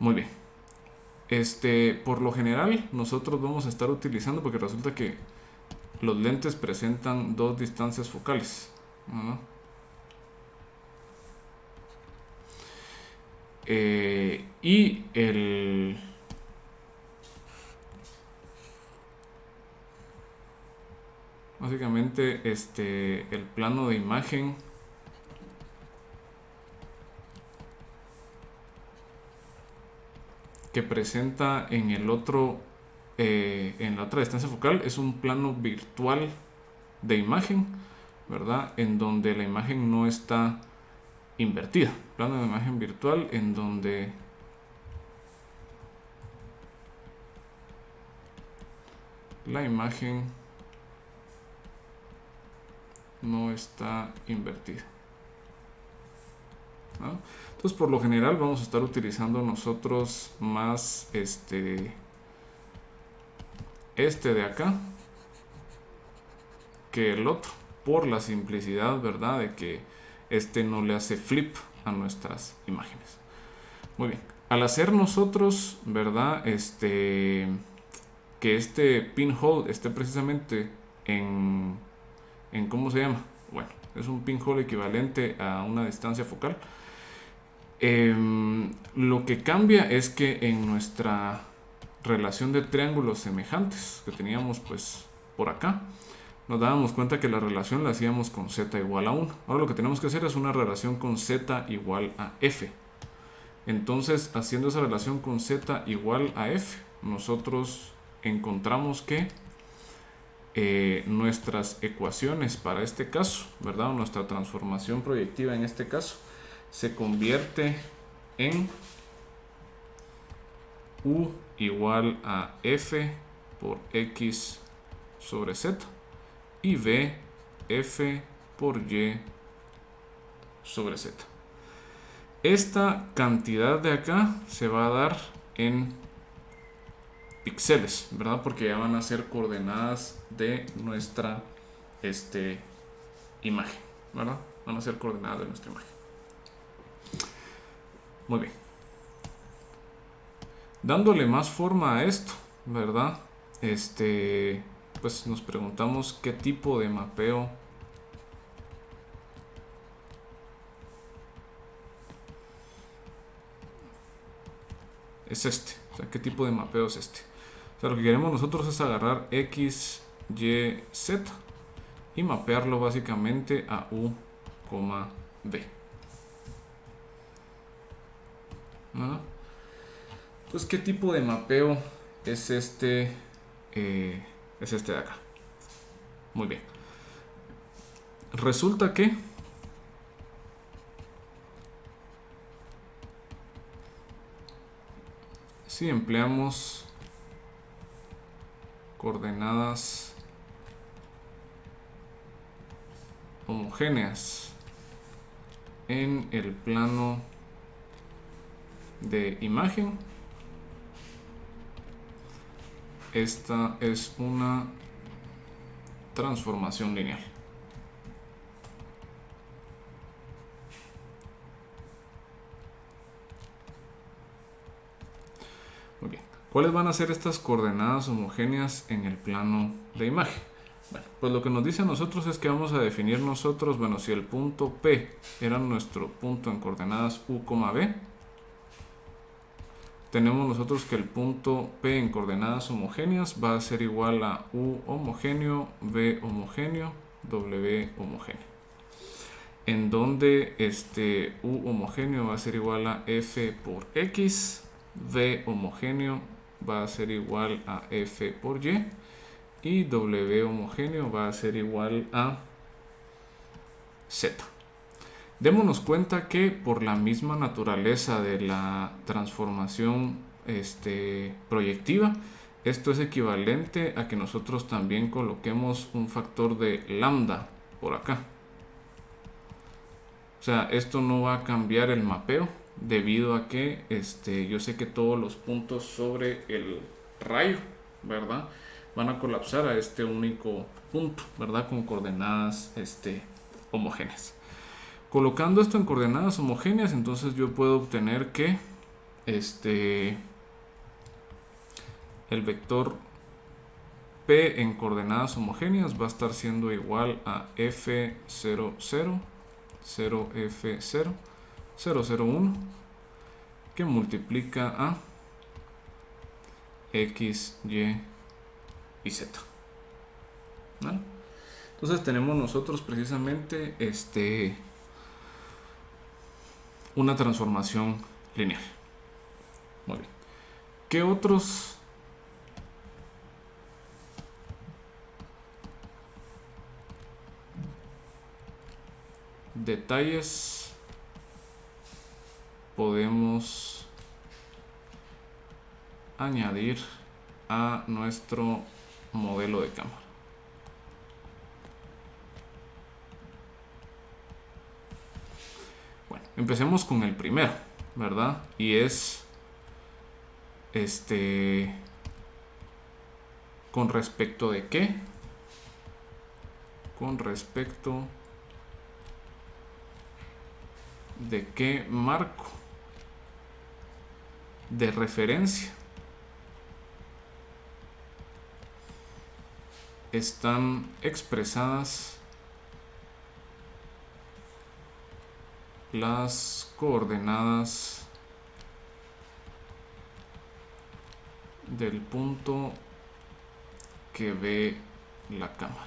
Muy bien. Por lo general nosotros vamos a estar utilizando, porque resulta que los lentes presentan dos distancias focales, ¿no? Y básicamente el plano de imagen que presenta en el otro en la otra distancia focal es un plano virtual de imagen, ¿verdad? En donde la imagen no está invertida. Plano de imagen virtual en donde la imagen no está invertida, ¿no? Entonces, por lo general vamos a estar utilizando nosotros más este de acá que el otro, por la simplicidad, ¿verdad? De que no le hace flip a nuestras imágenes. Muy bien. Al hacer nosotros, ¿verdad? Que pinhole esté precisamente en ¿cómo se llama? Bueno, es un pinhole equivalente a una distancia focal. Lo que cambia es que en nuestra relación de triángulos semejantes que teníamos pues por acá, nos dábamos cuenta que la relación la hacíamos con z igual a 1. Ahora lo que tenemos que hacer es una relación con z igual a f. Entonces, haciendo esa relación con z igual a f, nosotros encontramos que nuestras ecuaciones para este caso, ¿verdad? O nuestra transformación proyectiva en este caso se convierte en u igual a f por x sobre z y v f por y sobre z. Esta cantidad de acá se va a dar en píxeles, ¿verdad? Porque ya van a ser coordenadas de nuestra imagen, ¿verdad? Van a ser coordenadas de nuestra imagen. Muy bien. Dándole más forma a esto, ¿verdad? Pues nos preguntamos qué tipo de mapeo es o sea, qué tipo de mapeo es O sea, lo que queremos nosotros es agarrar x, y, z y mapearlo básicamente a u, v. ¿No? Entonces, ¿qué tipo de mapeo es de acá? Muy bien. Resulta que si empleamos coordenadas homogéneas en el plano de imagen, esta es una transformación lineal. Muy bien. ¿Cuáles van a ser estas coordenadas homogéneas en el plano de imagen? Bueno, Pues lo que nos dice a nosotros es que vamos a definir nosotros, bueno, si el punto P era nuestro punto en coordenadas U, B, tenemos nosotros que el punto P en coordenadas homogéneas va a ser igual a U homogéneo, B homogéneo, W homogéneo. En donde U homogéneo va a ser igual a F por X, V homogéneo va a ser igual a F por Y, y W homogéneo va a ser igual a Z. Démonos cuenta que por la misma naturaleza de la transformación proyectiva, esto es equivalente a que nosotros también coloquemos un factor de lambda por acá. O sea, esto no va a cambiar el mapeo debido a que yo sé que todos los puntos sobre el rayo, ¿verdad?, van a colapsar a este único punto, ¿verdad?, con coordenadas homogéneas. Colocando esto en coordenadas homogéneas, entonces yo puedo obtener que el vector P en coordenadas homogéneas va a estar siendo igual a F00, 0F0, 001, que multiplica a X, Y y Z. ¿Vale? Entonces tenemos nosotros precisamente una transformación lineal. Muy bien. ¿Qué otros detalles podemos añadir a nuestro modelo de cámara? Bueno, empecemos con el primero, ¿verdad? Y es ¿con respecto de qué? Con respecto de qué marco de referencia están expresadas las coordenadas del punto que ve la cámara.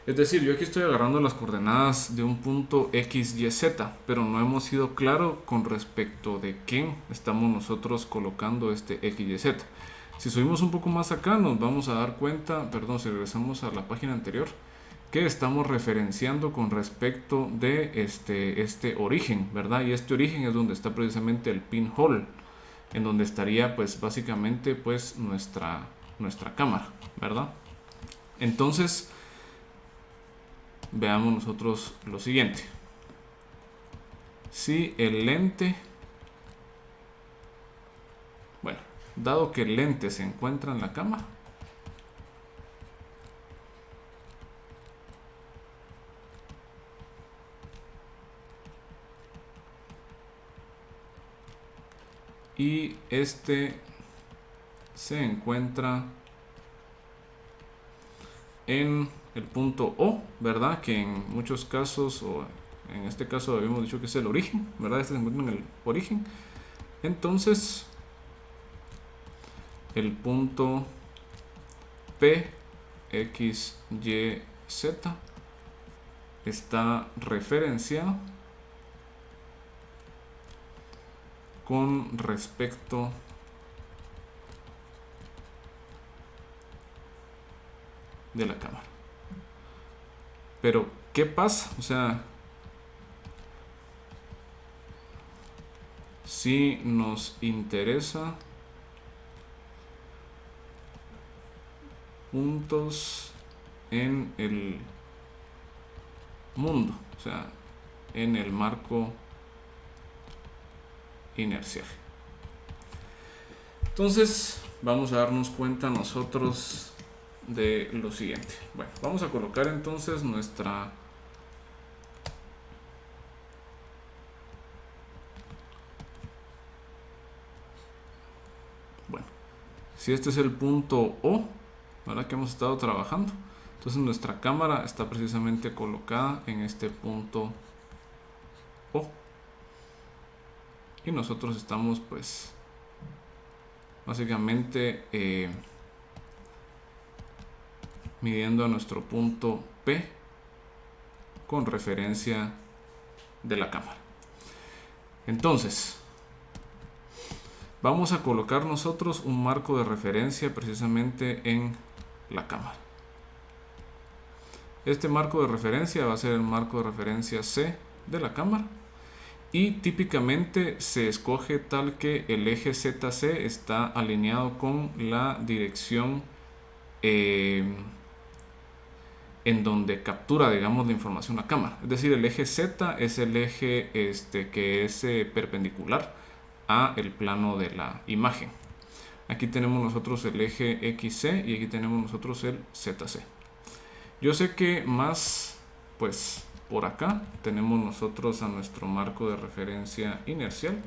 Es decir, yo aquí estoy agarrando las coordenadas de un punto X, Y, Z, pero no hemos sido claros con respecto de qué estamos nosotros colocando este X, Y, Z. Si subimos un poco más acá, nos vamos a dar cuenta, perdón, si regresamos a la página anterior, que estamos referenciando con respecto de este origen, ¿verdad? Y este origen es donde está precisamente el pinhole, en donde estaría pues básicamente pues nuestra cámara, ¿verdad? Entonces veamos nosotros lo siguiente. Si el lente, bueno, dado que el lente se encuentra en la cámara, y este se encuentra en el punto O, ¿verdad? Que en muchos casos, o en este caso habíamos dicho que es el origen, ¿verdad? Este se encuentra en el origen. Entonces, el punto P, X, Y, Z está referenciado con respecto de la cámara. Pero, ¿qué pasa? O sea, si nos interesa puntos en el mundo, o sea, en el marco inercial. Entonces, vamos a darnos cuenta nosotros de lo siguiente. Bueno, vamos a colocar entonces nuestra si este es el punto O, ¿verdad? Que hemos estado trabajando. Entonces nuestra cámara está precisamente colocada en este punto O. Y nosotros estamos pues básicamente midiendo a nuestro punto P con referencia de la cámara. Entonces vamos a colocar nosotros un marco de referencia precisamente en la cámara. Este marco de referencia va a ser el marco de referencia C de la cámara. Y típicamente se escoge tal que el eje ZC está alineado con la dirección en donde captura, digamos, la información la cámara. Es decir, el eje Z es el eje que es perpendicular a el plano de la imagen. Aquí tenemos nosotros el eje XC y aquí tenemos nosotros el ZC. Yo sé que más, pues, por acá tenemos nosotros a nuestro marco de referencia inercial.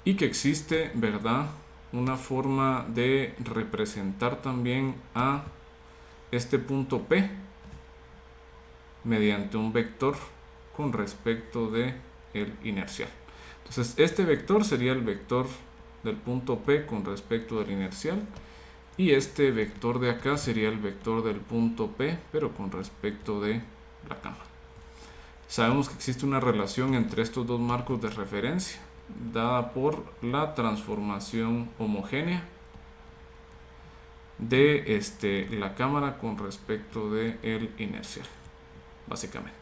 Y que existe, ¿verdad?, una forma de representar también a este punto P mediante un vector con respecto de el inercial. Entonces este vector sería el vector del punto P con respecto del inercial, y este vector de acá sería el vector del punto P pero con respecto de la cámara. Sabemos que existe una relación entre estos dos marcos de referencia dada por la transformación homogénea de la cámara con respecto de el inercial, básicamente.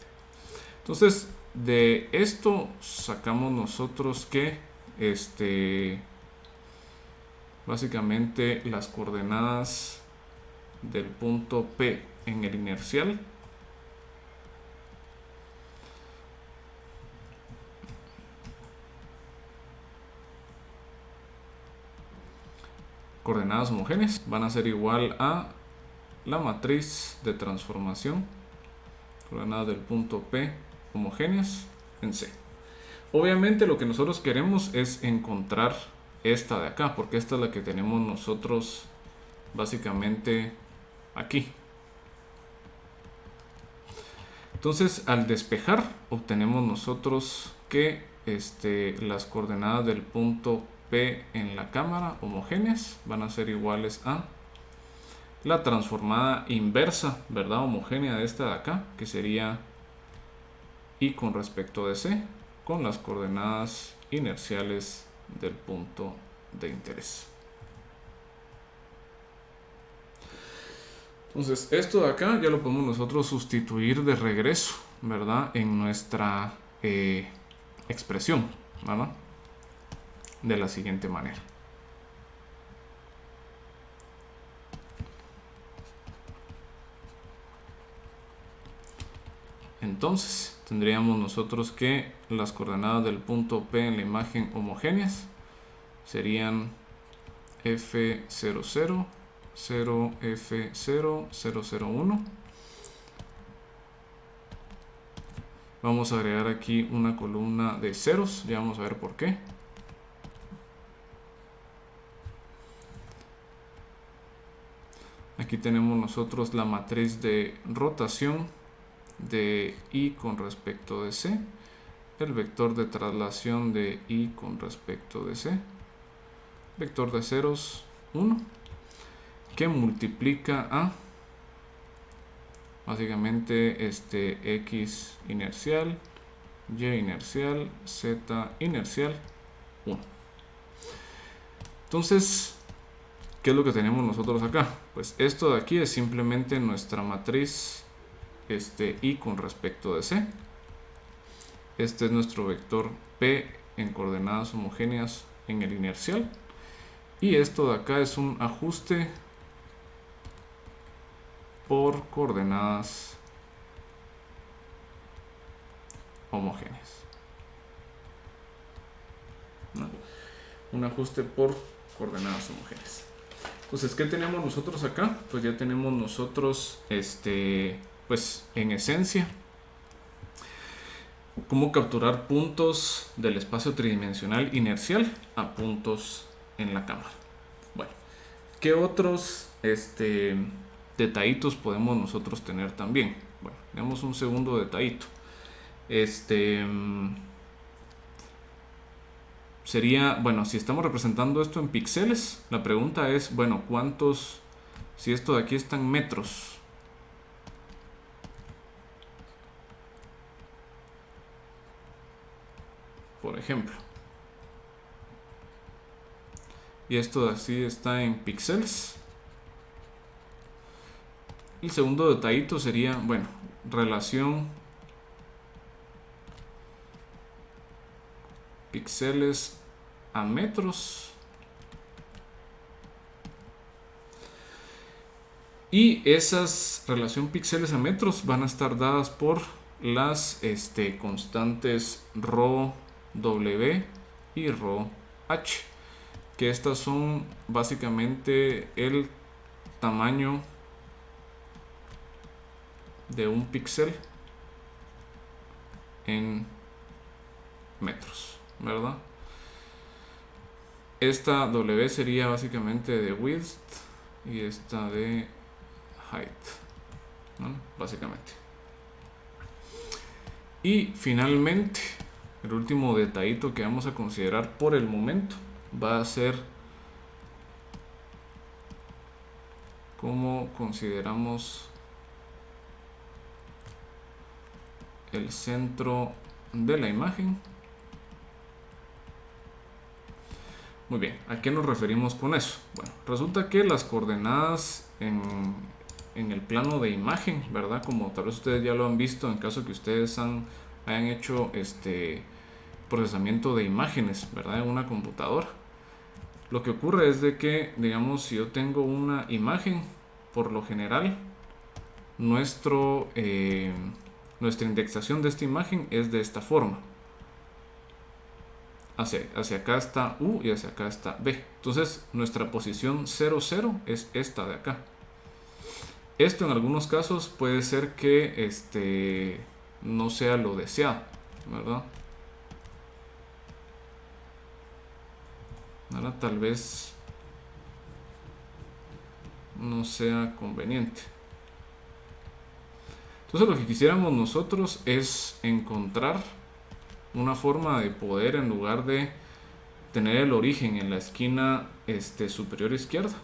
Entonces de esto sacamos nosotros que básicamente las coordenadas del punto P en el inercial coordenadas homogéneas van a ser igual a la matriz de transformación coordenadas del punto P homogéneas en C. Obviamente lo que nosotros queremos es encontrar esta de acá, porque esta es la que tenemos nosotros básicamente aquí. Entonces al despejar obtenemos nosotros que las coordenadas del punto P en la cámara homogéneas van a ser iguales a la transformada inversa, ¿verdad?, homogénea de esta de acá, que sería I con respecto de C con las coordenadas inerciales del punto de interés. Entonces esto de acá ya lo podemos nosotros sustituir de regreso, ¿verdad?, en nuestra expresión, ¿verdad?, de la siguiente manera. Entonces tendríamos nosotros que las coordenadas del punto P en la imagen homogéneas serían F00, 0, F0, 001. Vamos a agregar aquí una columna de ceros, ya vamos a ver por qué. Aquí tenemos nosotros la matriz de rotación de I con respecto de C, el vector de traslación de I con respecto de C, vector de ceros 1, que multiplica a básicamente X inercial, Y inercial, Z inercial 1. Entonces, ¿qué es lo que tenemos nosotros acá? Pues esto de aquí es simplemente nuestra matriz I con respecto de C. Este es nuestro vector P en coordenadas homogéneas en el inercial. Y esto de acá es un ajuste por coordenadas homogéneas. ¿No? Un ajuste por coordenadas homogéneas. Entonces, ¿qué tenemos nosotros acá? Pues ya tenemos nosotros, pues en esencia, cómo capturar puntos del espacio tridimensional inercial a puntos en la cámara. Bueno, ¿qué otros detallitos podemos nosotros tener también? Bueno, veamos un segundo detallito. Sería, bueno, si estamos representando esto en píxeles, la pregunta es, bueno, ¿cuántos? Si esto de aquí está en metros, por ejemplo, y esto de así está en píxeles, el segundo detallito sería, bueno, relación píxeles a metros. Y esas relación píxeles a metros van a estar dadas por las constantes ρ w y ρ h, que estas son básicamente el tamaño de un píxel en metros, ¿verdad? Esta W sería básicamente de width y esta de height, ¿no? Básicamente. Y finalmente, el último detallito que vamos a considerar por el momento va a ser cómo consideramos el centro de la imagen. Muy bien, ¿a qué nos referimos con eso? Bueno, resulta que las coordenadas en el plano de imagen, ¿verdad? Como tal vez ustedes ya lo han visto en caso que ustedes hayan hecho procesamiento de imágenes, ¿verdad? En una computadora. Lo que ocurre es de que, digamos, si yo tengo una imagen, por lo general, nuestra indexación de esta imagen es de esta forma. Hacia acá está U y hacia acá está B. Entonces nuestra posición 0, 0 es esta de acá. Esto en algunos casos puede ser que no sea lo deseado, ¿verdad? Ahora tal vez no sea conveniente. Entonces lo que quisiéramos nosotros es encontrar una forma de poder, en lugar de tener el origen en la esquina superior izquierda,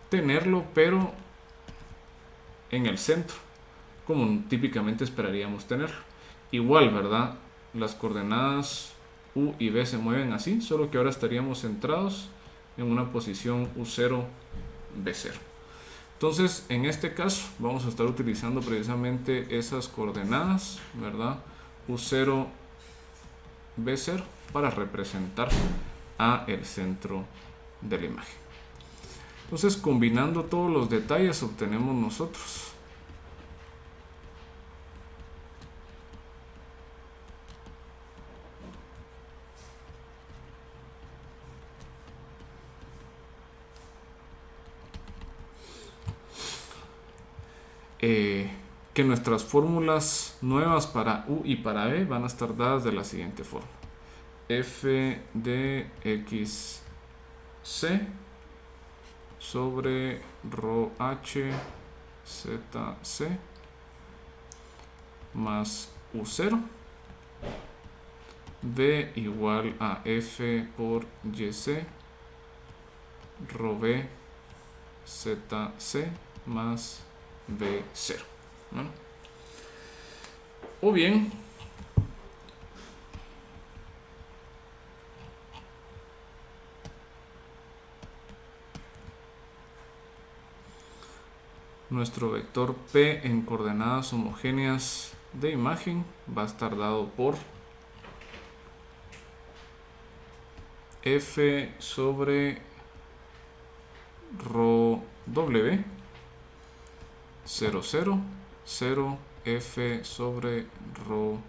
tenerlo pero en el centro, como típicamente esperaríamos tener. Igual, ¿verdad? Las coordenadas U y B se mueven así, solo que ahora estaríamos centrados en una posición U0, B0. Entonces, en este caso, vamos a estar utilizando precisamente esas coordenadas, ¿verdad? U0, B0, para representar a el centro de la imagen. Entonces, combinando todos los detalles, obtenemos nosotros que nuestras fórmulas nuevas para U y para B van a estar dadas de la siguiente forma: f de x c sobre rho h z c más u0, b igual a f por yc rho b zc más b0, ¿no? O bien nuestro vector P en coordenadas homogéneas de imagen va a estar dado por F sobre rho W 0, 0, 0, F sobre rho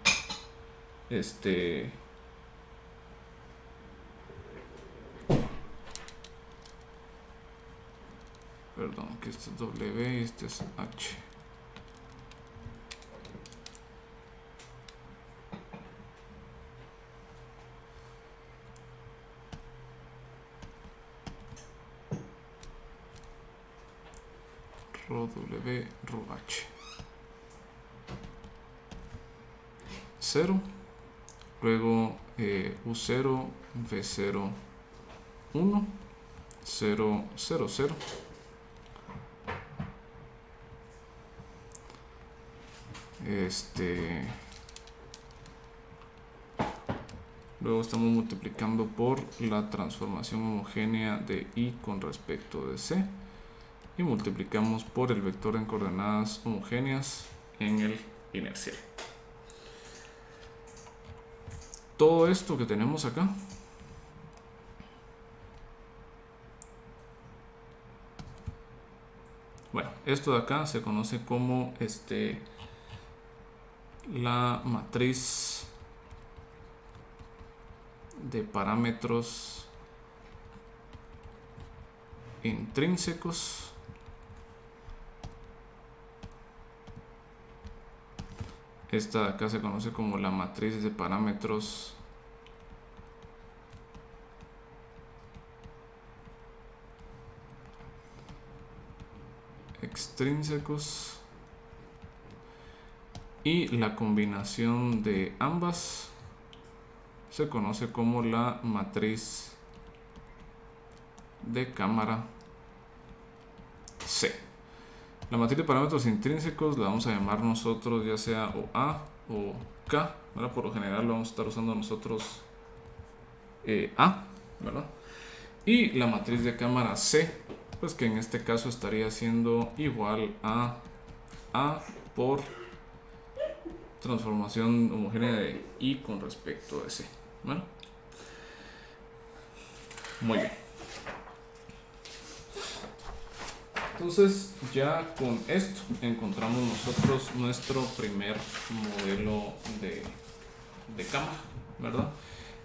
perdón, que este es W y este es H. W, H. 0. Luego U0, V0, 1, 0, 0, 0. Luego estamos multiplicando por la transformación homogénea de I con respecto de C. Y multiplicamos por el vector en coordenadas homogéneas en el inercial. Todo esto que tenemos acá bueno, esto de acá se conoce como la matriz de parámetros intrínsecos esta de acá se conoce como la matriz de parámetros extrínsecos y la combinación de ambas se conoce como la matriz de cámara C. La matriz de parámetros intrínsecos la vamos a llamar nosotros ya sea o A o K, ¿verdad? Por lo general lo vamos a estar usando nosotros A, ¿verdad? Y la matriz de cámara C, pues que en este caso estaría siendo igual a A por transformación homogénea de I con respecto de C. Bueno, muy bien. Entonces ya con esto encontramos nosotros nuestro primer modelo de cámara, ¿verdad?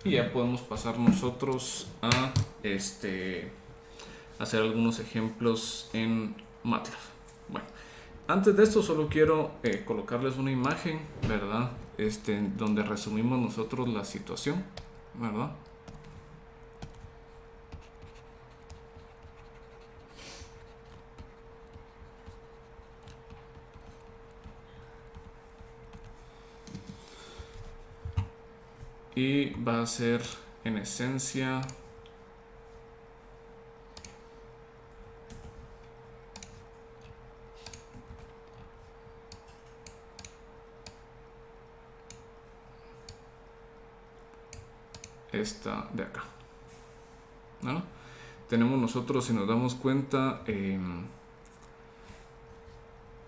Y ya podemos pasar nosotros a hacer algunos ejemplos en MATLAB. Bueno, antes de esto solo quiero colocarles una imagen, ¿verdad? Donde resumimos nosotros la situación, ¿verdad? Y va a ser en esencia esta de acá, ¿no? Tenemos nosotros, si nos damos cuenta,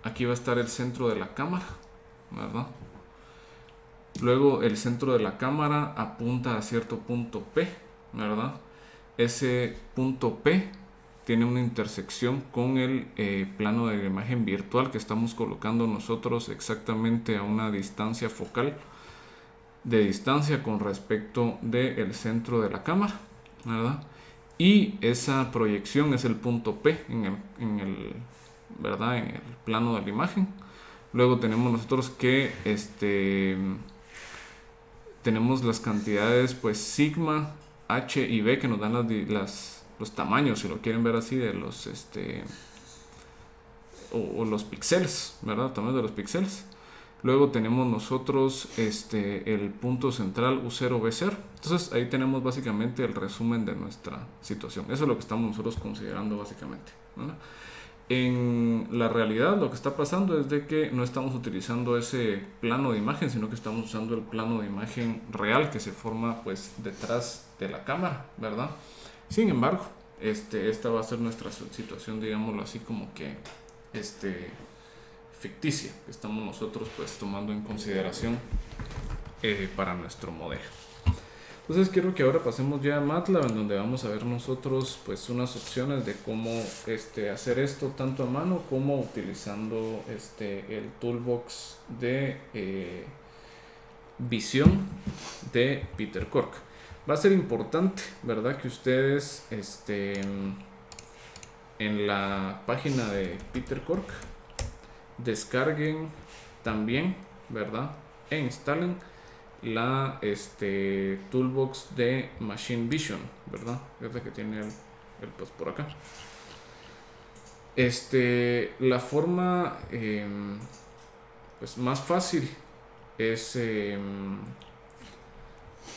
aquí va a estar el centro de la cámara, ¿verdad? Luego el centro de la cámara apunta a cierto punto P, ¿verdad? Ese punto P tiene una intersección con el plano de la imagen virtual que estamos colocando nosotros exactamente a una distancia focal de distancia con respecto del centro de la cámara, ¿verdad? Y esa proyección es el punto P ¿verdad? En el plano de la imagen. Luego tenemos nosotros que tenemos las cantidades pues sigma, h y b que nos dan los tamaños, si lo quieren ver así, de los o los píxeles, ¿verdad? Tamaños de los píxeles. Luego tenemos nosotros el punto central U0, B0. Entonces ahí tenemos básicamente el resumen de nuestra situación. Eso es lo que estamos nosotros considerando básicamente, ¿verdad? En la realidad lo que está pasando es de que no estamos utilizando ese plano de imagen, sino que estamos usando el plano de imagen real que se forma pues detrás de la cámara, ¿verdad? Sin embargo, esta va a ser nuestra situación, digámoslo así, como que ficticia, que estamos nosotros pues tomando en consideración para nuestro modelo. Entonces quiero que ahora pasemos ya a MATLAB, en donde vamos a ver nosotros pues unas opciones de cómo hacer esto tanto a mano como utilizando el toolbox de visión de Peter Cork. Va a ser importante, ¿verdad?, que ustedes en la página de Peter Cork descarguen también, ¿verdad?, e instalen la toolbox de Machine Vision, ¿verdad? Es la que tiene el pues por acá. La forma pues más fácil es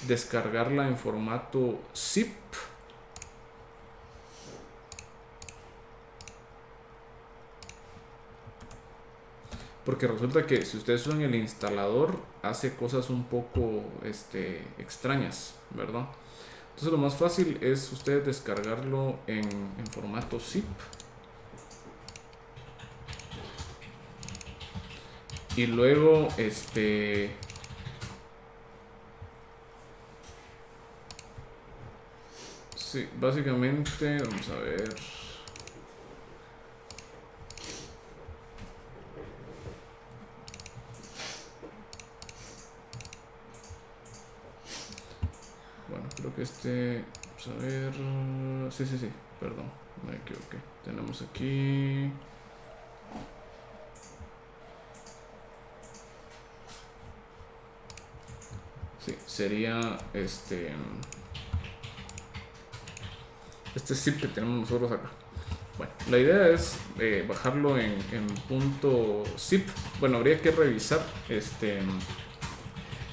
descargarla en formato zip. Porque resulta que si ustedes usan el instalador, hace cosas un poco extrañas, ¿verdad? Entonces lo más fácil es ustedes descargarlo en formato zip. Y luego sí, básicamente, vamos a ver. Bueno, creo que vamos a ver. Sí, perdón, me equivoqué. Tenemos aquí. Sí, sería este zip que tenemos nosotros acá. Bueno, la idea es bajarlo en punto zip. Bueno, habría que revisar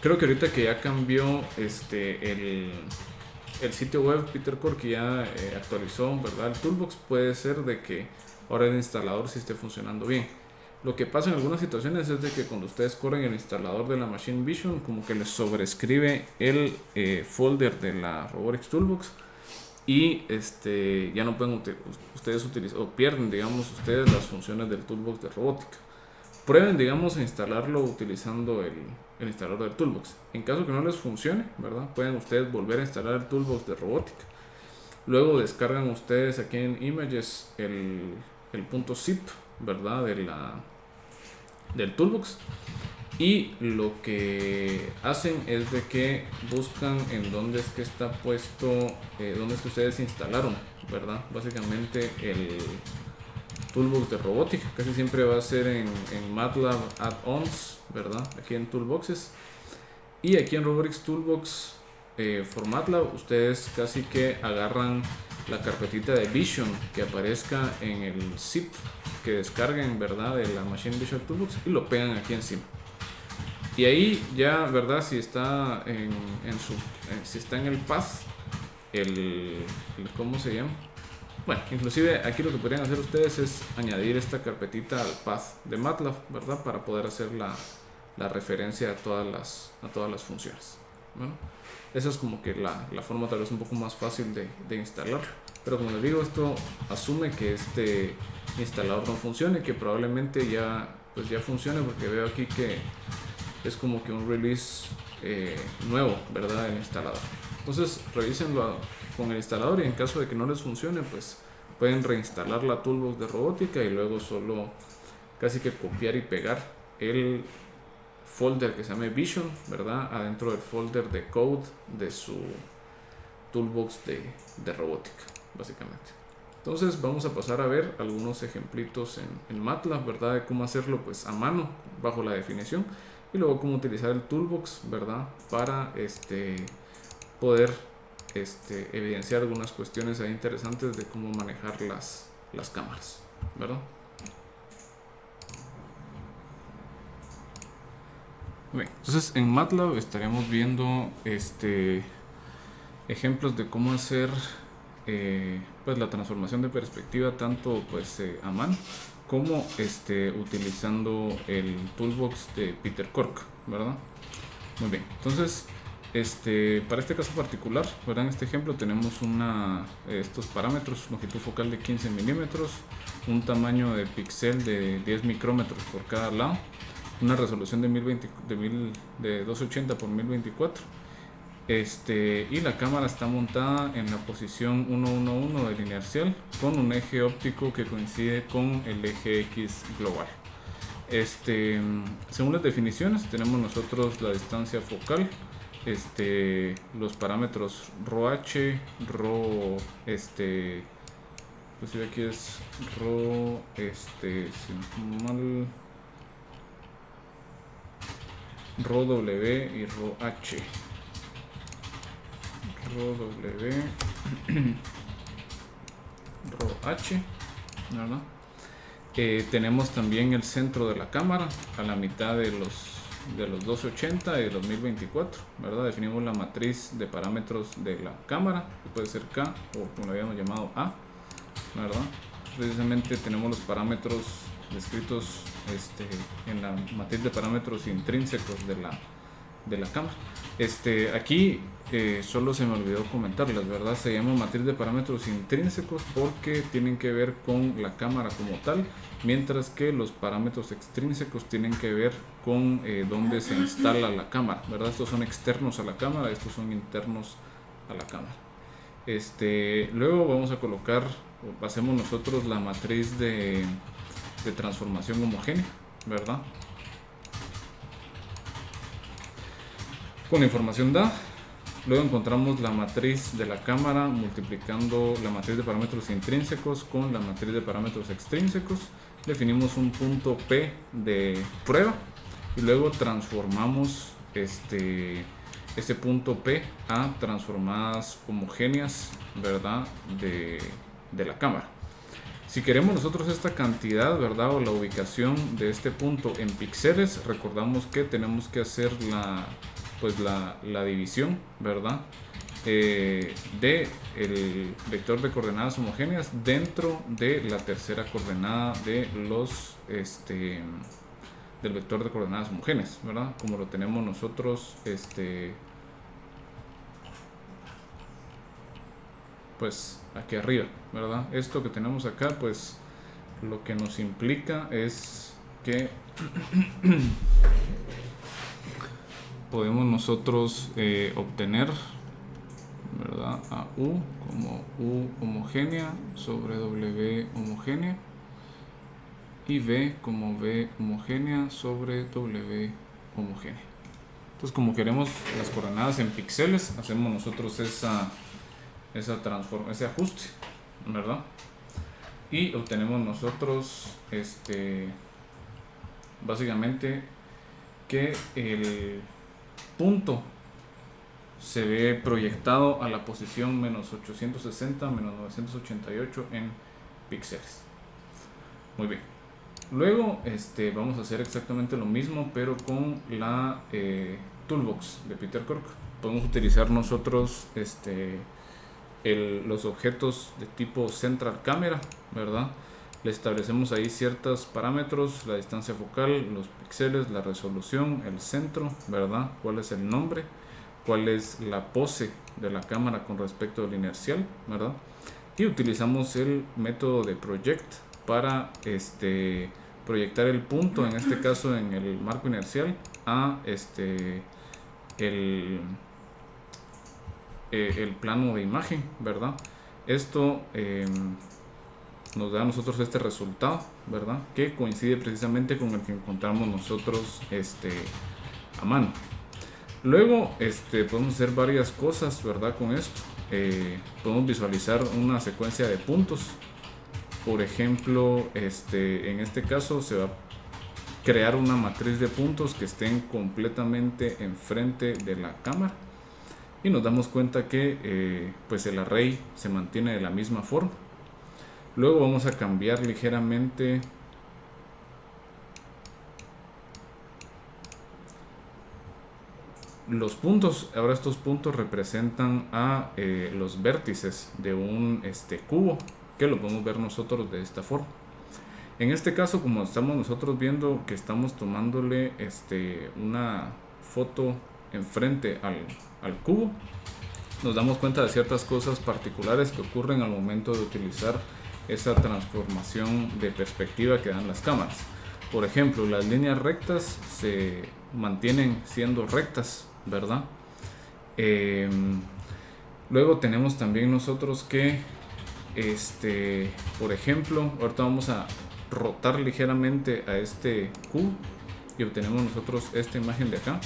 creo que ahorita que ya cambió el sitio web Peter Cork, que ya actualizó, ¿verdad? El toolbox, puede ser de que ahora el instalador sí esté funcionando bien. Lo que pasa en algunas situaciones es de que cuando ustedes corren el instalador de la Machine Vision, como que les sobrescribe el folder de la Robotics Toolbox y ya no pueden ustedes utilizar, o pierden, digamos, ustedes las funciones del Toolbox de robótica. Prueben, digamos, a instalarlo utilizando el instalador del Toolbox. En caso que no les funcione, ¿verdad? Pueden ustedes volver a instalar el Toolbox de robótica. Luego descargan ustedes aquí en Images el punto zip, ¿verdad? Del Toolbox. Y lo que hacen es de que buscan en dónde es que está puesto, dónde es que ustedes instalaron, ¿verdad? Básicamente el Toolbox de robótica. Casi siempre va a ser en MATLAB Add-ons, ¿verdad? Aquí en Toolboxes. Y aquí en Robotics Toolbox for MATLAB, ustedes casi que agarran la carpetita de Vision que aparezca en el zip que descarguen, ¿verdad? De la Machine Visual Toolbox y lo pegan aquí encima. Y ahí ya, ¿verdad? Si está si está en el path, ¿cómo se llama? Bueno, inclusive aquí lo que podrían hacer ustedes es añadir esta carpetita al path de MATLAB, ¿verdad? Para poder hacer la referencia a todas las funciones. Bueno, esa es como que la forma tal vez un poco más fácil de instalar. Pero como les digo, esto asume que este instalador no funcione, que probablemente ya funcione, porque veo aquí que es como que un release nuevo, ¿verdad? El instalador. Entonces revísenlo con el instalador y en caso de que no les funcione, pues pueden reinstalar la Toolbox de robótica y luego solo casi que copiar y pegar el folder que se llama Vision, ¿verdad? Adentro del folder de code de su Toolbox de robótica, básicamente. Entonces vamos a pasar a ver algunos ejemplitos en MATLAB, ¿verdad? De cómo hacerlo pues a mano bajo la definición y luego cómo utilizar el Toolbox, ¿verdad? Para poder evidenciar algunas cuestiones ahí interesantes de cómo manejar las cámaras, ¿verdad? Bien, entonces en MATLAB estaremos viendo ejemplos de cómo hacer pues la transformación de perspectiva tanto pues a mano como utilizando el Toolbox de Peter Cork, ¿verdad? Muy bien, entonces para este caso particular, ¿verdad? En este ejemplo tenemos estos parámetros: longitud focal de 15 milímetros, un tamaño de píxel de 10 micrómetros por cada lado, una resolución de 280 por 1024, y la cámara está montada en la posición 111 del inercial con un eje óptico que coincide con el eje X global. Según las definiciones tenemos nosotros la distancia focal, los parámetros ρh, pues aquí es ρ, ρw y ρh. ρw, ρh, ¿verdad? Tenemos también el centro de la cámara a la mitad de los 1280 y 2024, ¿verdad? Definimos la matriz de parámetros de la cámara, que puede ser K o como lo habíamos llamado A, ¿verdad? Precisamente tenemos los parámetros descritos en la matriz de parámetros intrínsecos de la cámara. Aquí solo se me olvidó comentarles, ¿verdad? Se llama matriz de parámetros intrínsecos porque tienen que ver con la cámara como tal, mientras que los parámetros extrínsecos tienen que ver con dónde se instala la cámara, ¿verdad? Estos son externos a la cámara, estos son internos a la cámara. Luego vamos a colocar, hacemos nosotros la matriz de transformación homogénea, ¿verdad? Con la información dada, luego encontramos la matriz de la cámara multiplicando la matriz de parámetros intrínsecos con la matriz de parámetros extrínsecos. Definimos un punto P de prueba y luego transformamos este punto P a transformadas homogéneas, ¿verdad? de la cámara. Si queremos nosotros esta cantidad, ¿verdad? O la ubicación de este punto en píxeles, recordamos que tenemos que hacer la división, ¿verdad? De el vector de coordenadas homogéneas dentro de la tercera coordenada de del vector de coordenadas homogéneas, ¿verdad? Como lo tenemos nosotros, pues aquí arriba, ¿verdad? Esto que tenemos acá, pues lo que nos implica es que podemos nosotros obtener, ¿verdad? A U como U homogénea sobre W homogénea y V como V homogénea sobre W homogénea. Entonces, como queremos las coordenadas en píxeles, hacemos nosotros ese ajuste, ¿verdad? Y obtenemos nosotros básicamente que el punto se ve proyectado a la posición menos 860 menos 988 en píxeles. Muy bien, luego vamos a hacer exactamente lo mismo pero con la toolbox de Peter Kork. Podemos utilizar nosotros los objetos de tipo central camera, ¿verdad? Le establecemos ahí ciertos parámetros, la distancia focal, los píxeles, la resolución, el centro, ¿verdad? Cuál es el nombre, cuál es la pose de la cámara con respecto al inercial, ¿verdad? Y utilizamos el método de project para proyectar el punto, en este caso en el marco inercial, a el plano de imagen, ¿verdad? Esto nos da a nosotros este resultado, ¿verdad? Que coincide precisamente con el que encontramos nosotros a mano. Luego podemos hacer varias cosas, ¿verdad? Con esto podemos visualizar una secuencia de puntos. Por ejemplo, en este caso se va a crear una matriz de puntos que estén completamente enfrente de la cámara y nos damos cuenta que pues el array se mantiene de la misma forma. Luego vamos a cambiar ligeramente los puntos. Ahora estos puntos representan a los vértices de un cubo, que lo podemos ver nosotros de esta forma. En este caso, como estamos nosotros viendo que estamos tomándole una foto enfrente al cubo, nos damos cuenta de ciertas cosas particulares que ocurren al momento de utilizar esa transformación de perspectiva que dan las cámaras. Por ejemplo, las líneas rectas se mantienen siendo rectas, ¿verdad? Luego tenemos también nosotros que por ejemplo, ahorita vamos a rotar ligeramente a este cubo y obtenemos nosotros esta imagen de acá.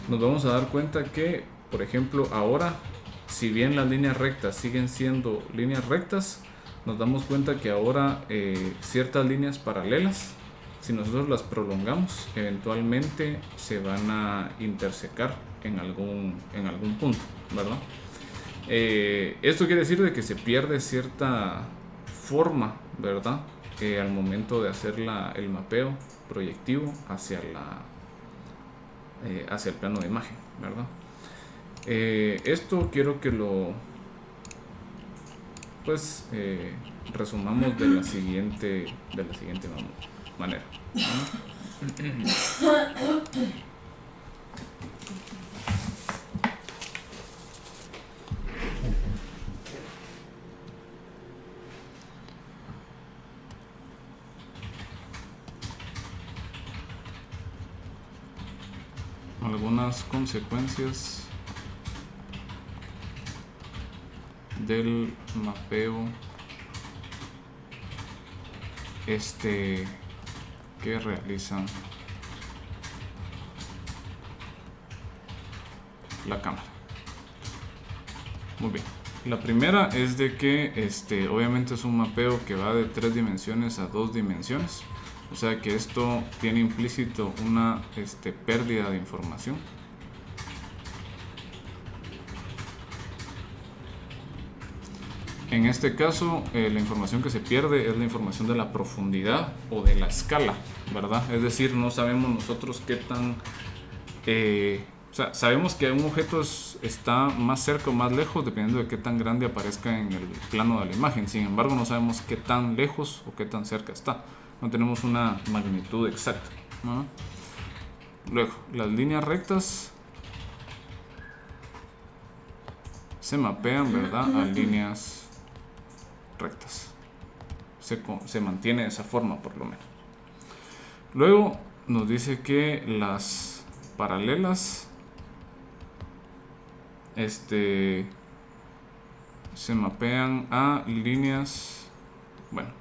Nos vamos a dar cuenta que, por ejemplo, ahora, si bien las líneas rectas siguen siendo líneas rectas, nos damos cuenta que ahora ciertas líneas paralelas, si nosotros las prolongamos, eventualmente se van a intersecar en algún punto, ¿verdad? Esto quiere decir de que se pierde cierta forma, ¿verdad? al momento de hacer el mapeo proyectivo hacia el plano de imagen, ¿verdad? Esto quiero que lo resumamos de la siguiente manera, ¿no? Algunas consecuencias del mapeo que realizan la cámara. Muy bien. La primera es de que obviamente es un mapeo que va de 3 dimensiones a 2 dimensiones. O sea que esto tiene implícito una pérdida de información. En este caso, la información que se pierde es la información de la profundidad o de la escala, ¿verdad? Es decir, no sabemos nosotros qué tan... o sea, sabemos que un objeto está más cerca o más lejos dependiendo de qué tan grande aparezca en el plano de la imagen. Sin embargo, no sabemos qué tan lejos o qué tan cerca está. No tenemos una magnitud exacta, ¿no? Luego, las líneas rectas se mapean, ¿verdad?, a líneas rectas. Se mantiene de esa forma, por lo menos. Luego nos dice que las paralelas se mapean a líneas,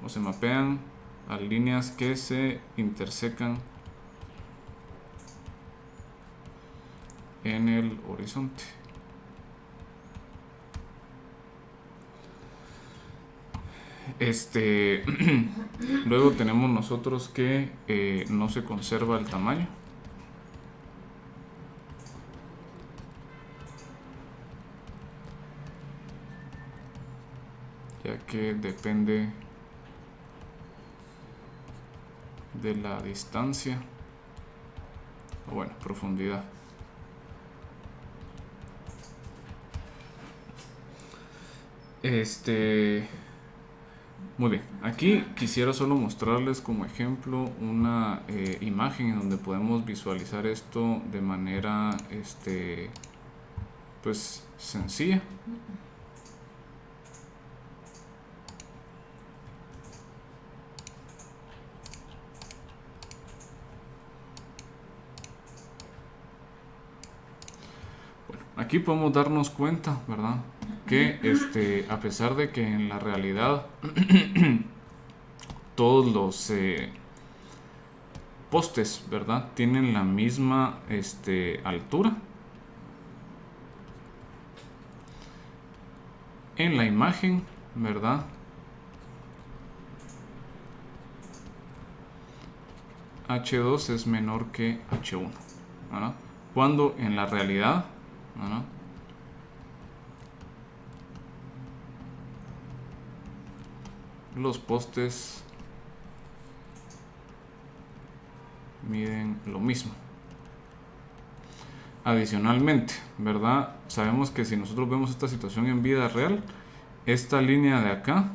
o se mapean a líneas que se intersecan en el horizonte. Luego tenemos nosotros que no se conserva el tamaño. Ya que depende de la distancia o profundidad. Muy bien, aquí quisiera solo mostrarles como ejemplo una imagen en donde podemos visualizar esto de manera sencilla. Aquí podemos darnos cuenta, ¿verdad?, que a pesar de que en la realidad todos los postes, ¿verdad?, tienen la misma altura, en la imagen, ¿verdad?, H2 es menor que H1, ¿verdad?, cuando en la realidad, ¿verdad?, los postes miden lo mismo. Adicionalmente, ¿verdad?, sabemos que si nosotros vemos esta situación en vida real, esta línea de acá,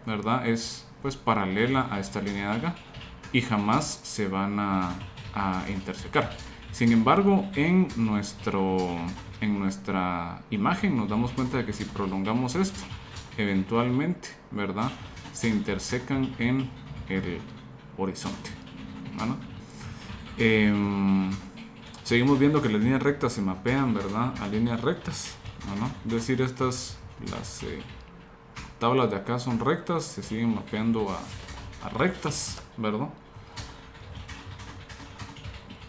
¿verdad?, es paralela a esta línea de acá y jamás se van a intersecar. Sin embargo, en nuestra imagen nos damos cuenta de que si prolongamos esto, eventualmente, ¿verdad?, se intersecan en el horizonte, ¿verdad? Seguimos viendo que las líneas rectas se mapean, ¿verdad?, a líneas rectas, ¿verdad? Es decir, las tablas de acá son rectas, se siguen mapeando a rectas, ¿verdad?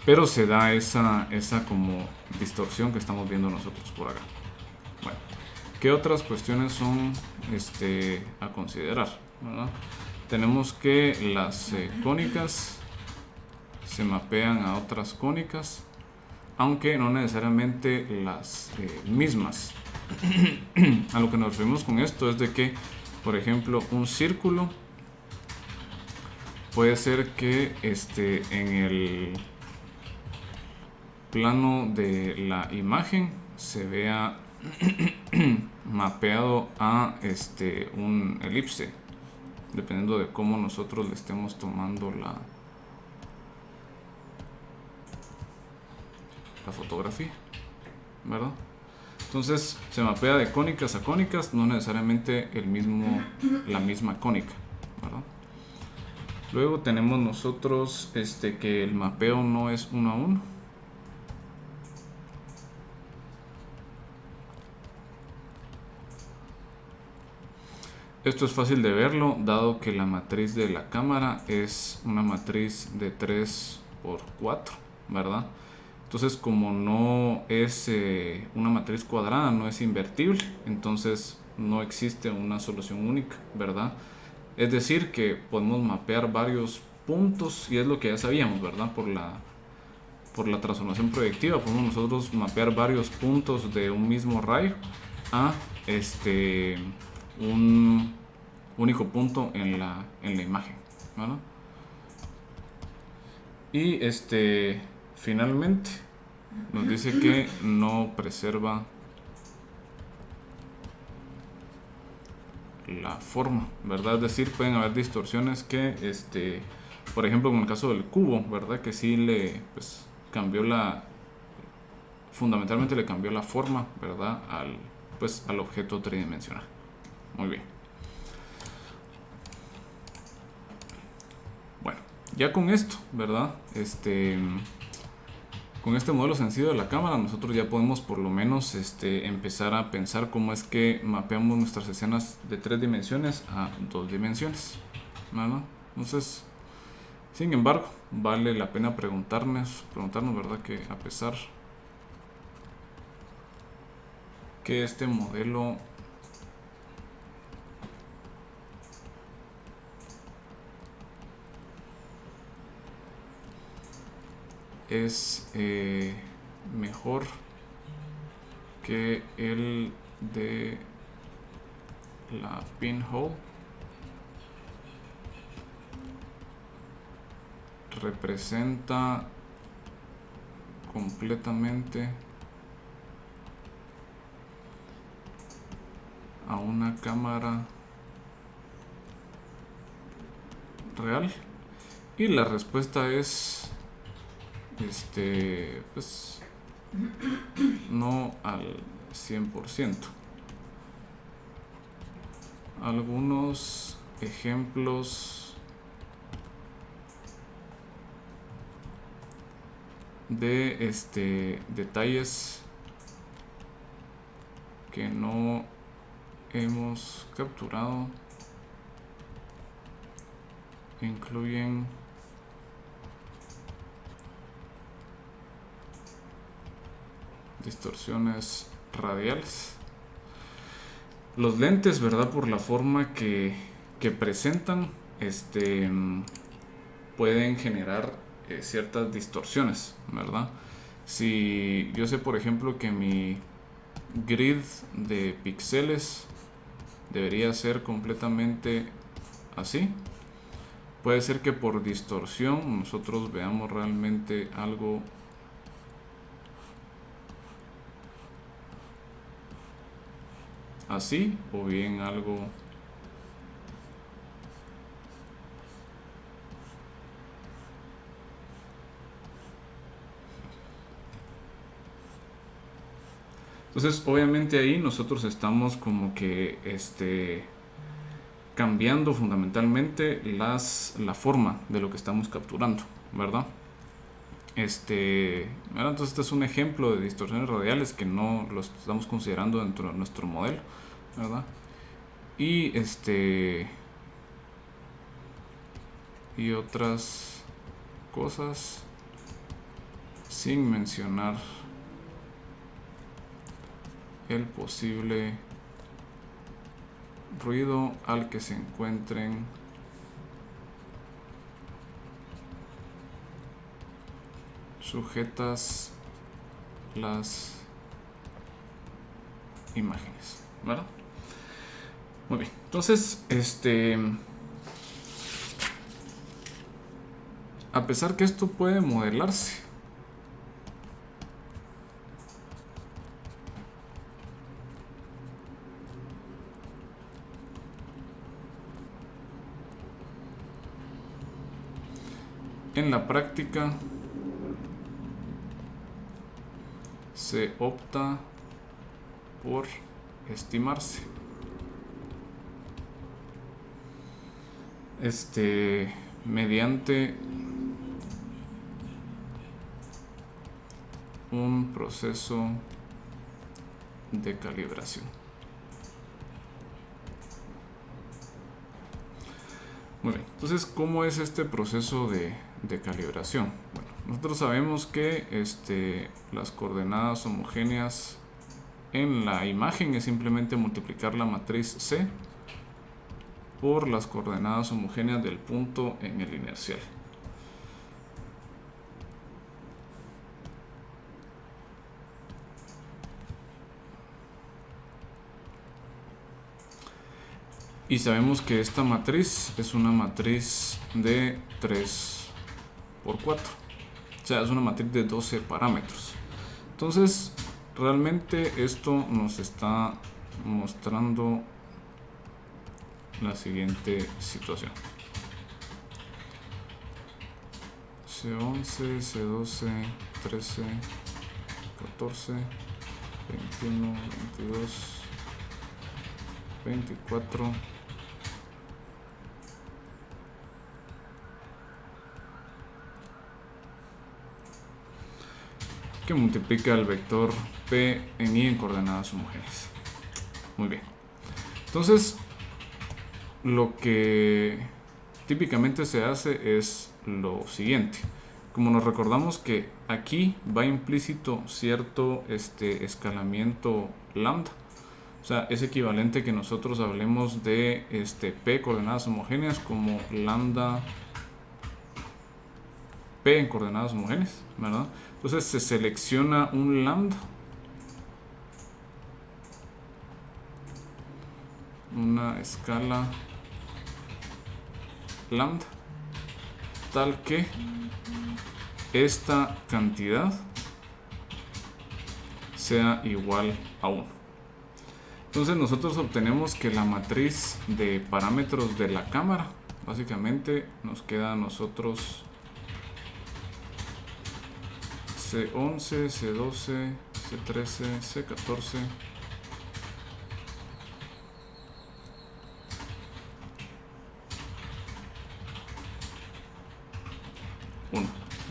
Pero se da esa como distorsión que estamos viendo nosotros por acá. Bueno, ¿qué otras cuestiones son a considerar, ¿verdad? Tenemos que las cónicas se mapean a otras cónicas, aunque no necesariamente las mismas. A lo que nos referimos con esto es de que, por ejemplo, un círculo puede ser que en el plano de la imagen se vea mapeado a un elipse, dependiendo de cómo nosotros le estemos tomando la fotografía, ¿verdad? Entonces se mapea de cónicas a cónicas, no necesariamente la misma cónica, ¿verdad? Luego tenemos nosotros que el mapeo no es 1 a 1. Esto es fácil de verlo, dado que la matriz de la cámara es una matriz de 3 por 4, ¿verdad? Entonces, como no es una matriz cuadrada, no es invertible, entonces no existe una solución única, ¿verdad? Es decir, que podemos mapear varios puntos, y es lo que ya sabíamos, ¿verdad? Por la transformación proyectiva, podemos nosotros mapear varios puntos de un mismo rayo a un único punto en la imagen, ¿verdad? Y finalmente nos dice que no preserva la forma, ¿verdad? Es decir, pueden haber distorsiones que por ejemplo, en el caso del cubo, ¿verdad? Que sí le cambió fundamentalmente le cambió la forma, ¿verdad? Al objeto tridimensional. Muy bien. Bueno, ya con esto, ¿verdad? Con este modelo sencillo de la cámara, nosotros ya podemos por lo menos empezar a pensar cómo es que mapeamos nuestras escenas de 3 dimensiones a 2 dimensiones, ¿verdad? Entonces, sin embargo, vale la pena preguntarnos, ¿verdad? Que a pesar que este modelo es mejor que el de la pinhole, representa completamente a una cámara real, y la respuesta es no al 100%. Algunos ejemplos de detalles que no hemos capturado incluyen distorsiones radiales. Los lentes, ¿verdad? Por la forma que presentan, pueden generar ciertas distorsiones, ¿verdad? Si yo sé, por ejemplo, que mi grid de píxeles debería ser completamente así, puede ser que por distorsión nosotros veamos realmente algo así, o bien algo entonces obviamente ahí nosotros estamos como que cambiando fundamentalmente la forma de lo que estamos capturando, ¿verdad? Entonces este es un ejemplo de distorsiones radiales que no lo estamos considerando dentro de nuestro modelo, ¿verdad? Y y otras cosas, sin mencionar el posible ruido al que se encuentren sujetas las imágenes, ¿verdad? Muy bien, entonces a pesar que esto puede modelarse, en la práctica se opta por estimarse. Mediante un proceso de calibración. Muy bien, entonces, ¿cómo es este proceso de calibración? Bueno, nosotros sabemos que las coordenadas homogéneas en la imagen es simplemente multiplicar la matriz C por las coordenadas homogéneas del punto en el inercial. Y sabemos que esta matriz es una matriz de 3 por 4. O sea, es una matriz de 12 parámetros. Entonces, realmente esto nos está mostrando la siguiente situación. C11, C12, 13, 14, 21, 22, 24, que multiplica el vector P en I en coordenadas homogéneas. Muy bien. Entonces, lo que típicamente se hace es lo siguiente. Como nos recordamos que aquí va implícito cierto escalamiento lambda, o sea, es equivalente que nosotros hablemos de P coordenadas homogéneas como lambda P en coordenadas homogéneas, ¿verdad? Entonces se selecciona un lambda, una escala lambda, tal que esta cantidad sea igual a 1. Entonces nosotros obtenemos que la matriz de parámetros de la cámara, básicamente nos queda a nosotros C11, C12, C13, C14,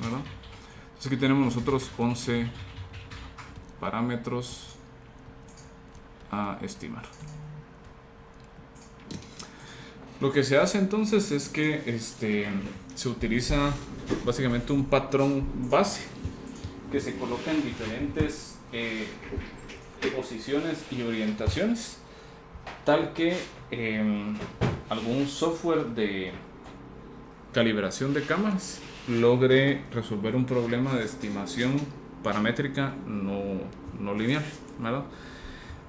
¿verdad? Entonces aquí tenemos nosotros 11 parámetros a estimar. Lo que se hace entonces es que se utiliza básicamente un patrón base que se coloca en diferentes posiciones y orientaciones, tal que algún software de calibración de cámaras logre resolver un problema de estimación paramétrica no lineal, ¿verdad?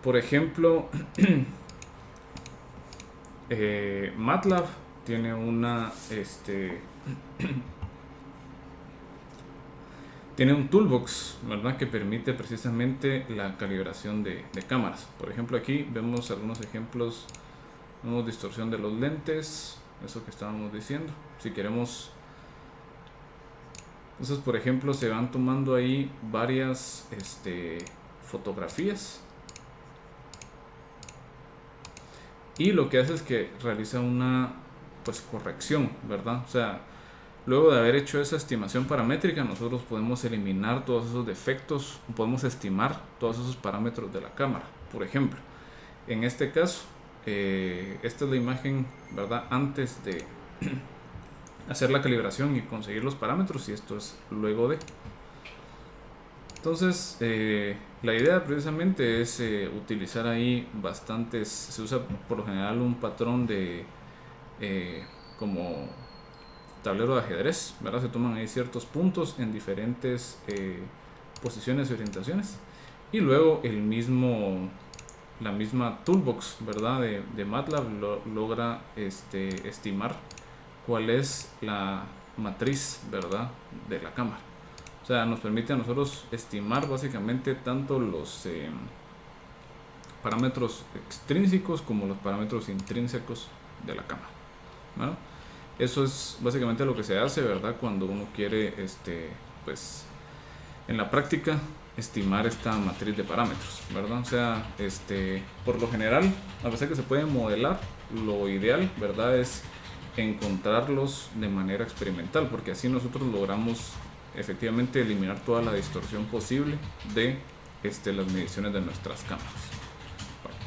Por ejemplo, MATLAB tiene tiene un toolbox, ¿verdad?, que permite precisamente la calibración de cámaras. Por ejemplo, aquí vemos algunos ejemplos, distorsión de los lentes, eso que estábamos diciendo. Si queremos, entonces, por ejemplo, se van tomando ahí varias fotografías, y lo que hace es que realiza una corrección, ¿verdad? O sea, luego de haber hecho esa estimación paramétrica, nosotros podemos eliminar todos esos defectos, podemos estimar todos esos parámetros de la cámara. Por ejemplo, en este caso, esta es la imagen, ¿verdad?, antes de hacer la calibración y conseguir los parámetros, y esto es luego de. Entonces, la idea precisamente es utilizar ahí bastantes, se usa por lo general un patrón de como tablero de ajedrez, ¿verdad? Se toman ahí ciertos puntos en diferentes posiciones y orientaciones, y luego la misma toolbox, ¿verdad?, de MATLAB logra estimar cuál es matriz, ¿verdad?, de la cámara. O sea, nos permite a nosotros estimar básicamente tanto los parámetros extrínsecos como los parámetros intrínsecos de la cámara, ¿no? Eso es básicamente lo que se hace, ¿verdad?, cuando uno quiere, pues, en la práctica, estimar esta matriz de parámetros, ¿verdad? O sea, por lo general, a pesar que se puede modelar, lo ideal, ¿verdad?, es encontrarlos de manera experimental, porque así nosotros logramos efectivamente eliminar toda la distorsión posible de las mediciones de nuestras cámaras. Bueno.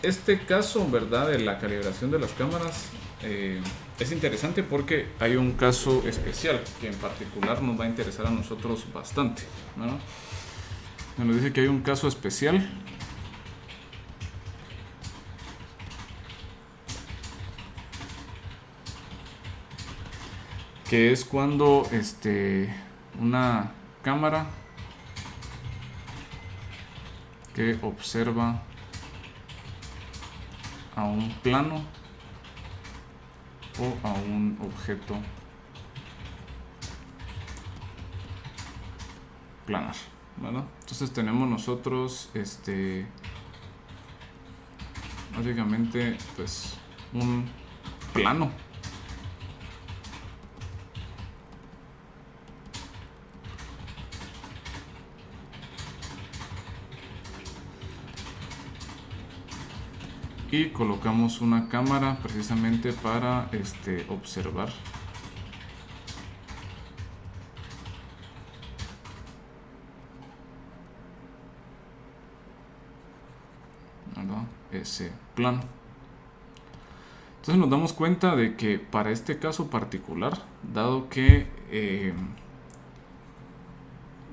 Este caso, ¿verdad?, de la calibración de las cámaras es interesante porque hay un caso especial que en particular nos va a interesar a nosotros bastante, ¿no? Nos dice que hay un caso especial que es cuando una cámara que observa a un plano o a un objeto planar, ¿verdad? Entonces tenemos nosotros básicamente pues un plano y colocamos una cámara precisamente para observar ese plano. Entonces nos damos cuenta de que para este caso particular, dado que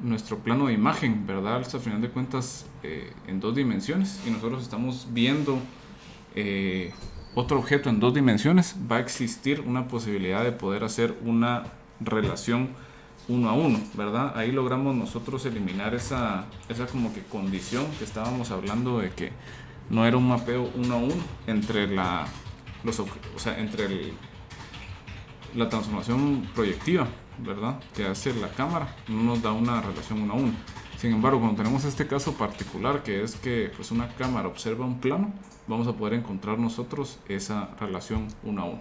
nuestro plano de imagen, ¿verdad?, al final de cuentas en 2 dimensiones y nosotros estamos viendo otro objeto en 2 dimensiones, va a existir una posibilidad de poder hacer una relación 1 a 1, ¿verdad? Ahí logramos nosotros eliminar esa como que condición que estábamos hablando de que no era un mapeo 1 a 1 entre la transformación proyectiva, ¿verdad?, que hace la cámara, no nos da una relación 1 a 1. Sin embargo, cuando tenemos este caso particular, que es que pues una cámara observa un plano, vamos a poder encontrar nosotros esa relación 1 a 1.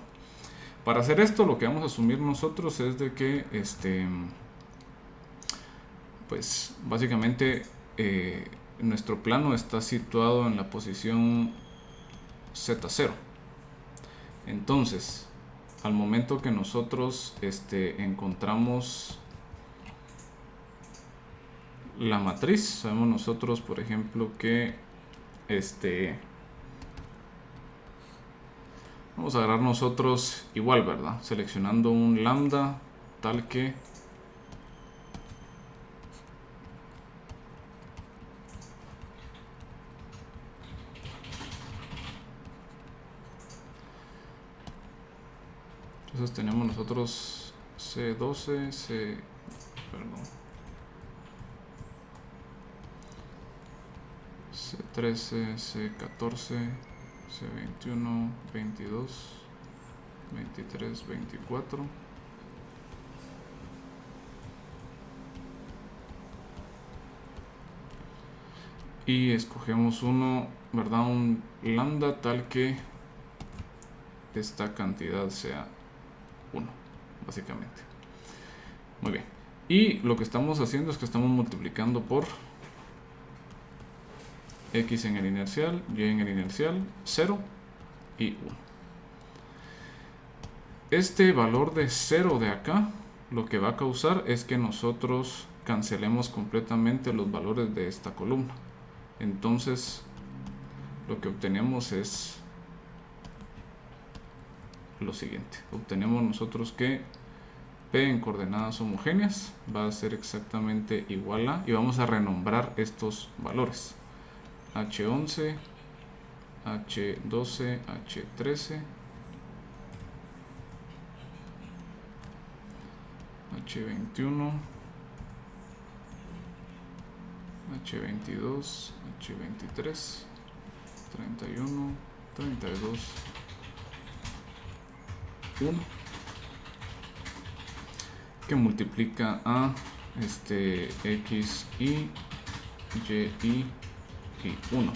Para hacer esto, lo que vamos a asumir nosotros es de que pues básicamente nuestro plano está situado en la posición Z0. Entonces, al momento que nosotros encontramos la matriz, sabemos nosotros, por ejemplo, que vamos a agarrar nosotros igual, ¿verdad?, seleccionando un lambda tal que entonces tenemos nosotros C12, C13, C14, C21, 22, 23, 24. Y escogemos uno, ¿verdad?, un lambda tal que esta cantidad sea 1, básicamente. Muy bien. Y lo que estamos haciendo es que estamos multiplicando por X en el inercial, Y en el inercial, 0 y 1. Este valor de 0 de acá, lo que va a causar es que nosotros cancelemos completamente los valores de esta columna. Entonces, lo que obtenemos es lo siguiente. Obtenemos nosotros que P en coordenadas homogéneas va a ser exactamente igual a, y vamos a renombrar estos valores. H11, H12, H13, H21, H22, H23, 31, 32, 1 que multiplica a X, Y, Y 1.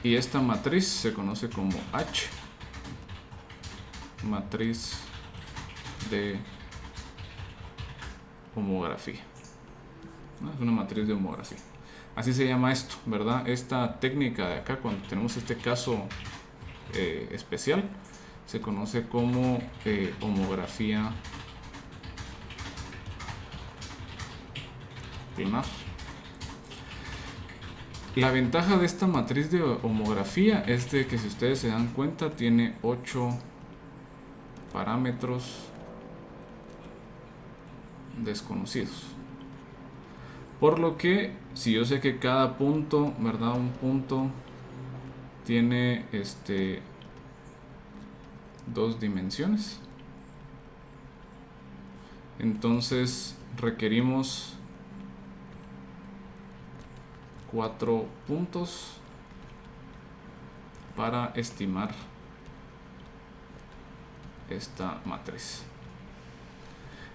Y esta matriz se conoce como H, matriz de homografía. Es una matriz de homografía. Así se llama esto, ¿verdad? Esta técnica de acá, cuando tenemos este caso especial, se conoce como homografía planar. La ventaja de esta matriz de homografía es de que, si ustedes se dan cuenta, tiene 8 parámetros desconocidos. Por lo que, si yo sé que cada punto, ¿verdad? Un punto tiene 2 dimensiones. Entonces requerimos 4 puntos para estimar esta matriz.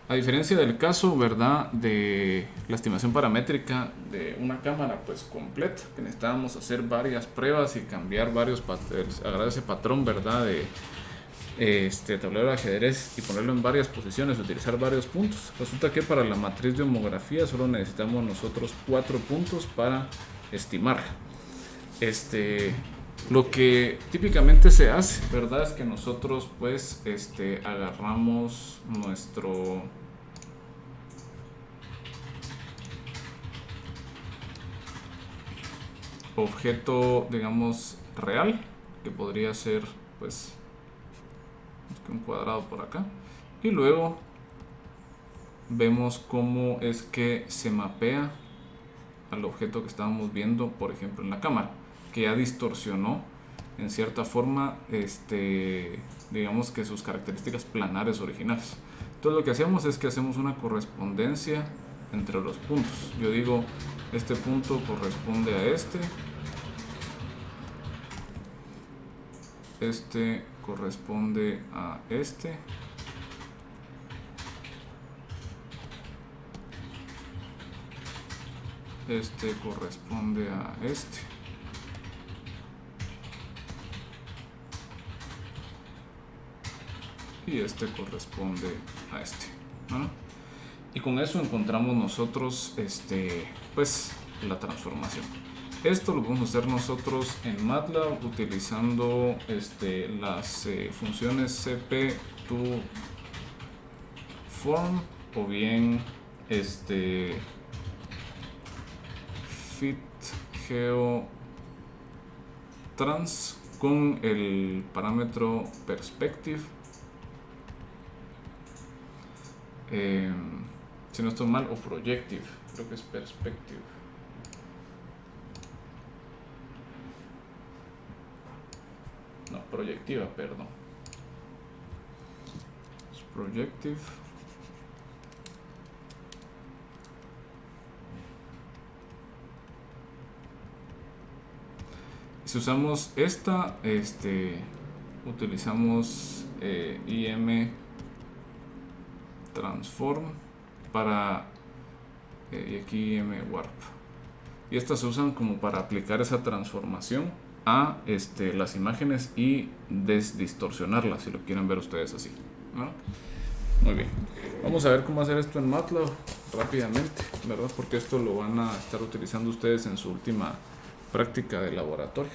A diferencia del caso, ¿verdad?, de la estimación paramétrica de una cámara pues completa, que necesitábamos hacer varias pruebas y cambiar varios agarrar ese patrón, ¿verdad?, de tablero de ajedrez y ponerlo en varias posiciones, utilizar varios puntos. Resulta que para la matriz de homografía solo necesitamos nosotros 4 puntos para estimar. Lo que típicamente se hace, ¿verdad?, es que nosotros pues agarramos nuestro objeto, digamos, real, que podría ser pues un cuadrado por acá, y luego vemos cómo es que se mapea al objeto que estábamos viendo, por ejemplo, en la cámara, que ya distorsionó en cierta forma digamos que sus características planares originales. Entonces lo que hacemos es que hacemos una correspondencia entre los puntos. Yo digo, este punto corresponde a este corresponde a este corresponde a este y este corresponde a este, ¿no? Y con eso encontramos nosotros pues la transformación. Esto lo podemos hacer nosotros en MATLAB utilizando las funciones cp to form o bien fit geo trans con el parámetro perspective. Si no estoy mal, o projective, creo que es perspective. No, proyectiva, perdón. Es projective. Si usamos esta, utilizamos IM transform para y aquí IM warp, y estas se usan como para aplicar esa transformación a las imágenes y distorsionarlas, si lo quieren ver ustedes así, ¿no? Muy bien, vamos a ver cómo hacer esto en MATLAB rápidamente, ¿verdad? Porque esto lo van a estar utilizando ustedes en su última práctica de laboratorio.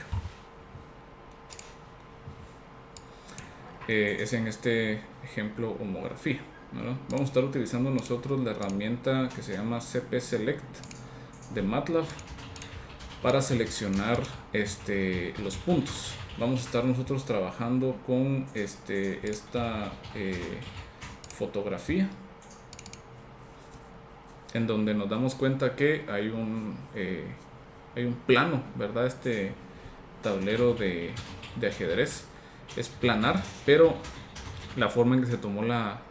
Es en este ejemplo homografía, ¿verdad? Vamos a estar utilizando nosotros la herramienta que se llama CP Select de MATLAB para seleccionar los puntos. Vamos a estar nosotros trabajando con esta fotografía, en donde nos damos cuenta que hay un plano, ¿verdad? Este tablero de ajedrez es planar, pero la forma en que se tomó la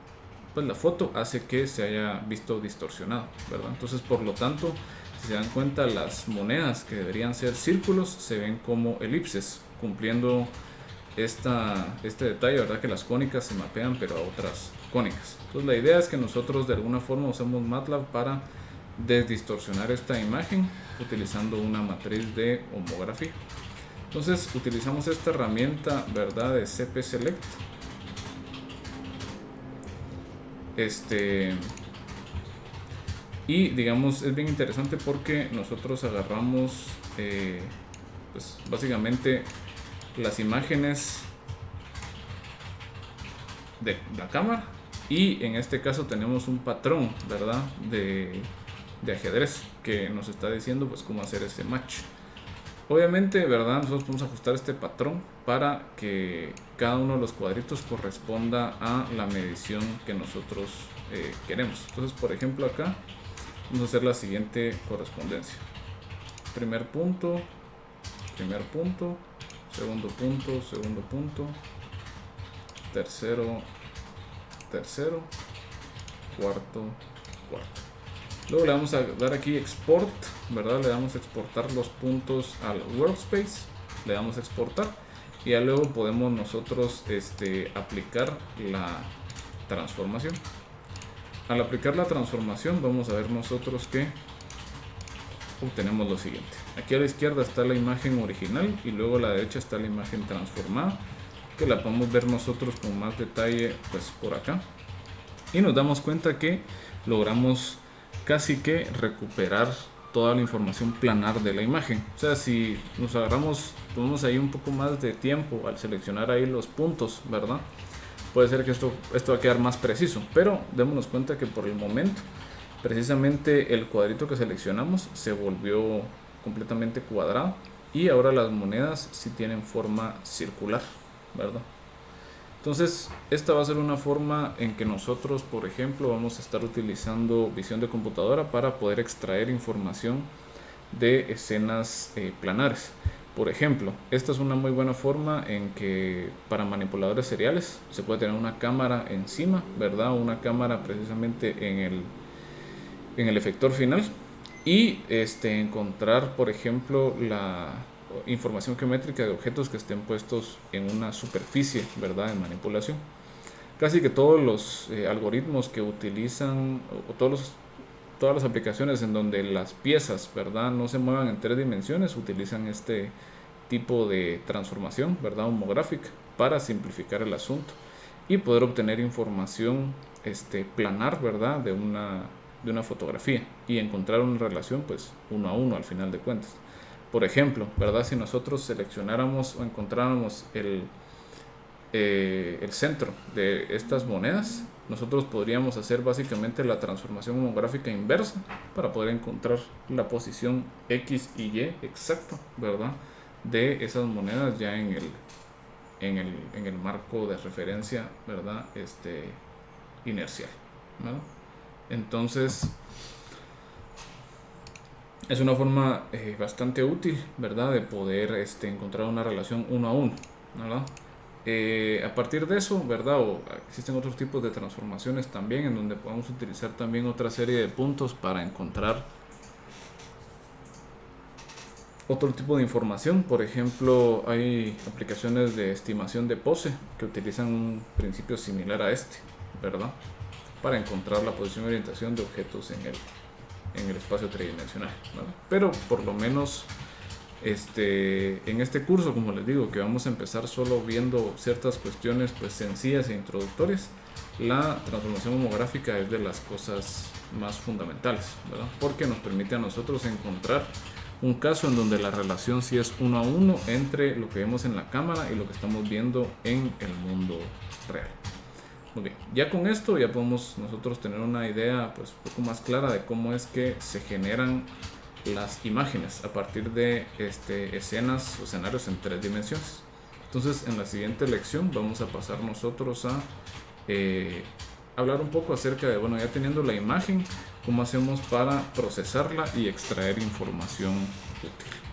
foto hace que se haya visto distorsionado, ¿verdad? Entonces, por lo tanto, si se dan cuenta, las monedas que deberían ser círculos se ven como elipses, cumpliendo este detalle, ¿verdad? Que las cónicas se mapean pero a otras cónicas. Entonces la idea es que nosotros de alguna forma usemos MATLAB para desdistorsionar esta imagen utilizando una matriz de homografía. Entonces utilizamos esta herramienta, ¿verdad? De CP Select. Y digamos es bien interesante porque nosotros agarramos pues básicamente las imágenes de la cámara y en este caso tenemos un patrón, ¿verdad? de ajedrez que nos está diciendo pues cómo hacer ese match. Obviamente, ¿verdad? Nosotros podemos ajustar este patrón para que cada uno de los cuadritos corresponda a la medición que nosotros queremos. Entonces, por ejemplo, acá vamos a hacer la siguiente correspondencia. Primer punto, segundo punto, tercero, cuarto. Luego le vamos a dar aquí export, ¿verdad? Le damos a exportar los puntos al workspace, le damos a exportar y ya luego podemos nosotros aplicar la transformación. Al aplicar la transformación vamos a ver nosotros que obtenemos lo siguiente. Aquí a la izquierda está la imagen original y luego a la derecha está la imagen transformada, que la podemos ver nosotros con más detalle pues por acá, y nos damos cuenta que logramos casi que recuperar toda la información planar de la imagen. O sea, si nos agarramos, tomamos ahí un poco más de tiempo al seleccionar ahí los puntos, ¿verdad? Puede ser que esto va a quedar más preciso, pero démonos cuenta que por el momento precisamente el cuadrito que seleccionamos se volvió completamente cuadrado y ahora las monedas sí tienen forma circular, ¿verdad? Entonces esta va a ser una forma en que nosotros, por ejemplo, vamos a estar utilizando visión de computadora para poder extraer información de escenas planares. Por ejemplo, esta es una muy buena forma en que para manipuladores seriales se puede tener una cámara encima, ¿verdad? Una cámara precisamente en el efector final y encontrar, por ejemplo, la información geométrica de objetos que estén puestos en una superficie, ¿verdad? De manipulación. Casi que todos los algoritmos que utilizan o todas las aplicaciones en donde las piezas, ¿verdad? No se muevan en 3 dimensiones utilizan este tipo de transformación, ¿verdad? Homográfica para simplificar el asunto y poder obtener información planar, ¿verdad? De una fotografía y encontrar una relación pues 1 a 1 al final de cuentas. Por ejemplo, ¿verdad? Si nosotros seleccionáramos o encontráramos el centro de estas monedas, nosotros podríamos hacer básicamente la transformación homográfica inversa para poder encontrar la posición X y Y exacta, ¿verdad? De esas monedas ya en el marco de referencia, ¿verdad? Inercial, ¿verdad? Entonces es una forma bastante útil, ¿verdad? De poder encontrar una relación 1 a 1, ¿verdad? A partir de eso, ¿verdad? Existen otros tipos de transformaciones también en donde podemos utilizar también otra serie de puntos para encontrar otro tipo de información. Por ejemplo, hay aplicaciones de estimación de pose que utilizan un principio similar a ¿verdad? Para encontrar la posición y orientación de objetos en el espacio tridimensional, ¿verdad? Pero por lo menos en este curso, como les digo, que vamos a empezar solo viendo ciertas cuestiones pues sencillas e introductorias, la transformación homográfica es de las cosas más fundamentales, ¿verdad? Porque nos permite a nosotros encontrar un caso en donde la relación sí es 1 a 1 entre lo que vemos en la cámara y lo que estamos viendo en el mundo real. Muy bien, ya con esto ya podemos nosotros tener una idea pues un poco más clara de cómo es que se generan las imágenes a partir de escenas o escenarios en 3 dimensiones. Entonces en la siguiente lección vamos a pasar nosotros a hablar un poco acerca de, bueno, ya teniendo la imagen, cómo hacemos para procesarla y extraer información útil.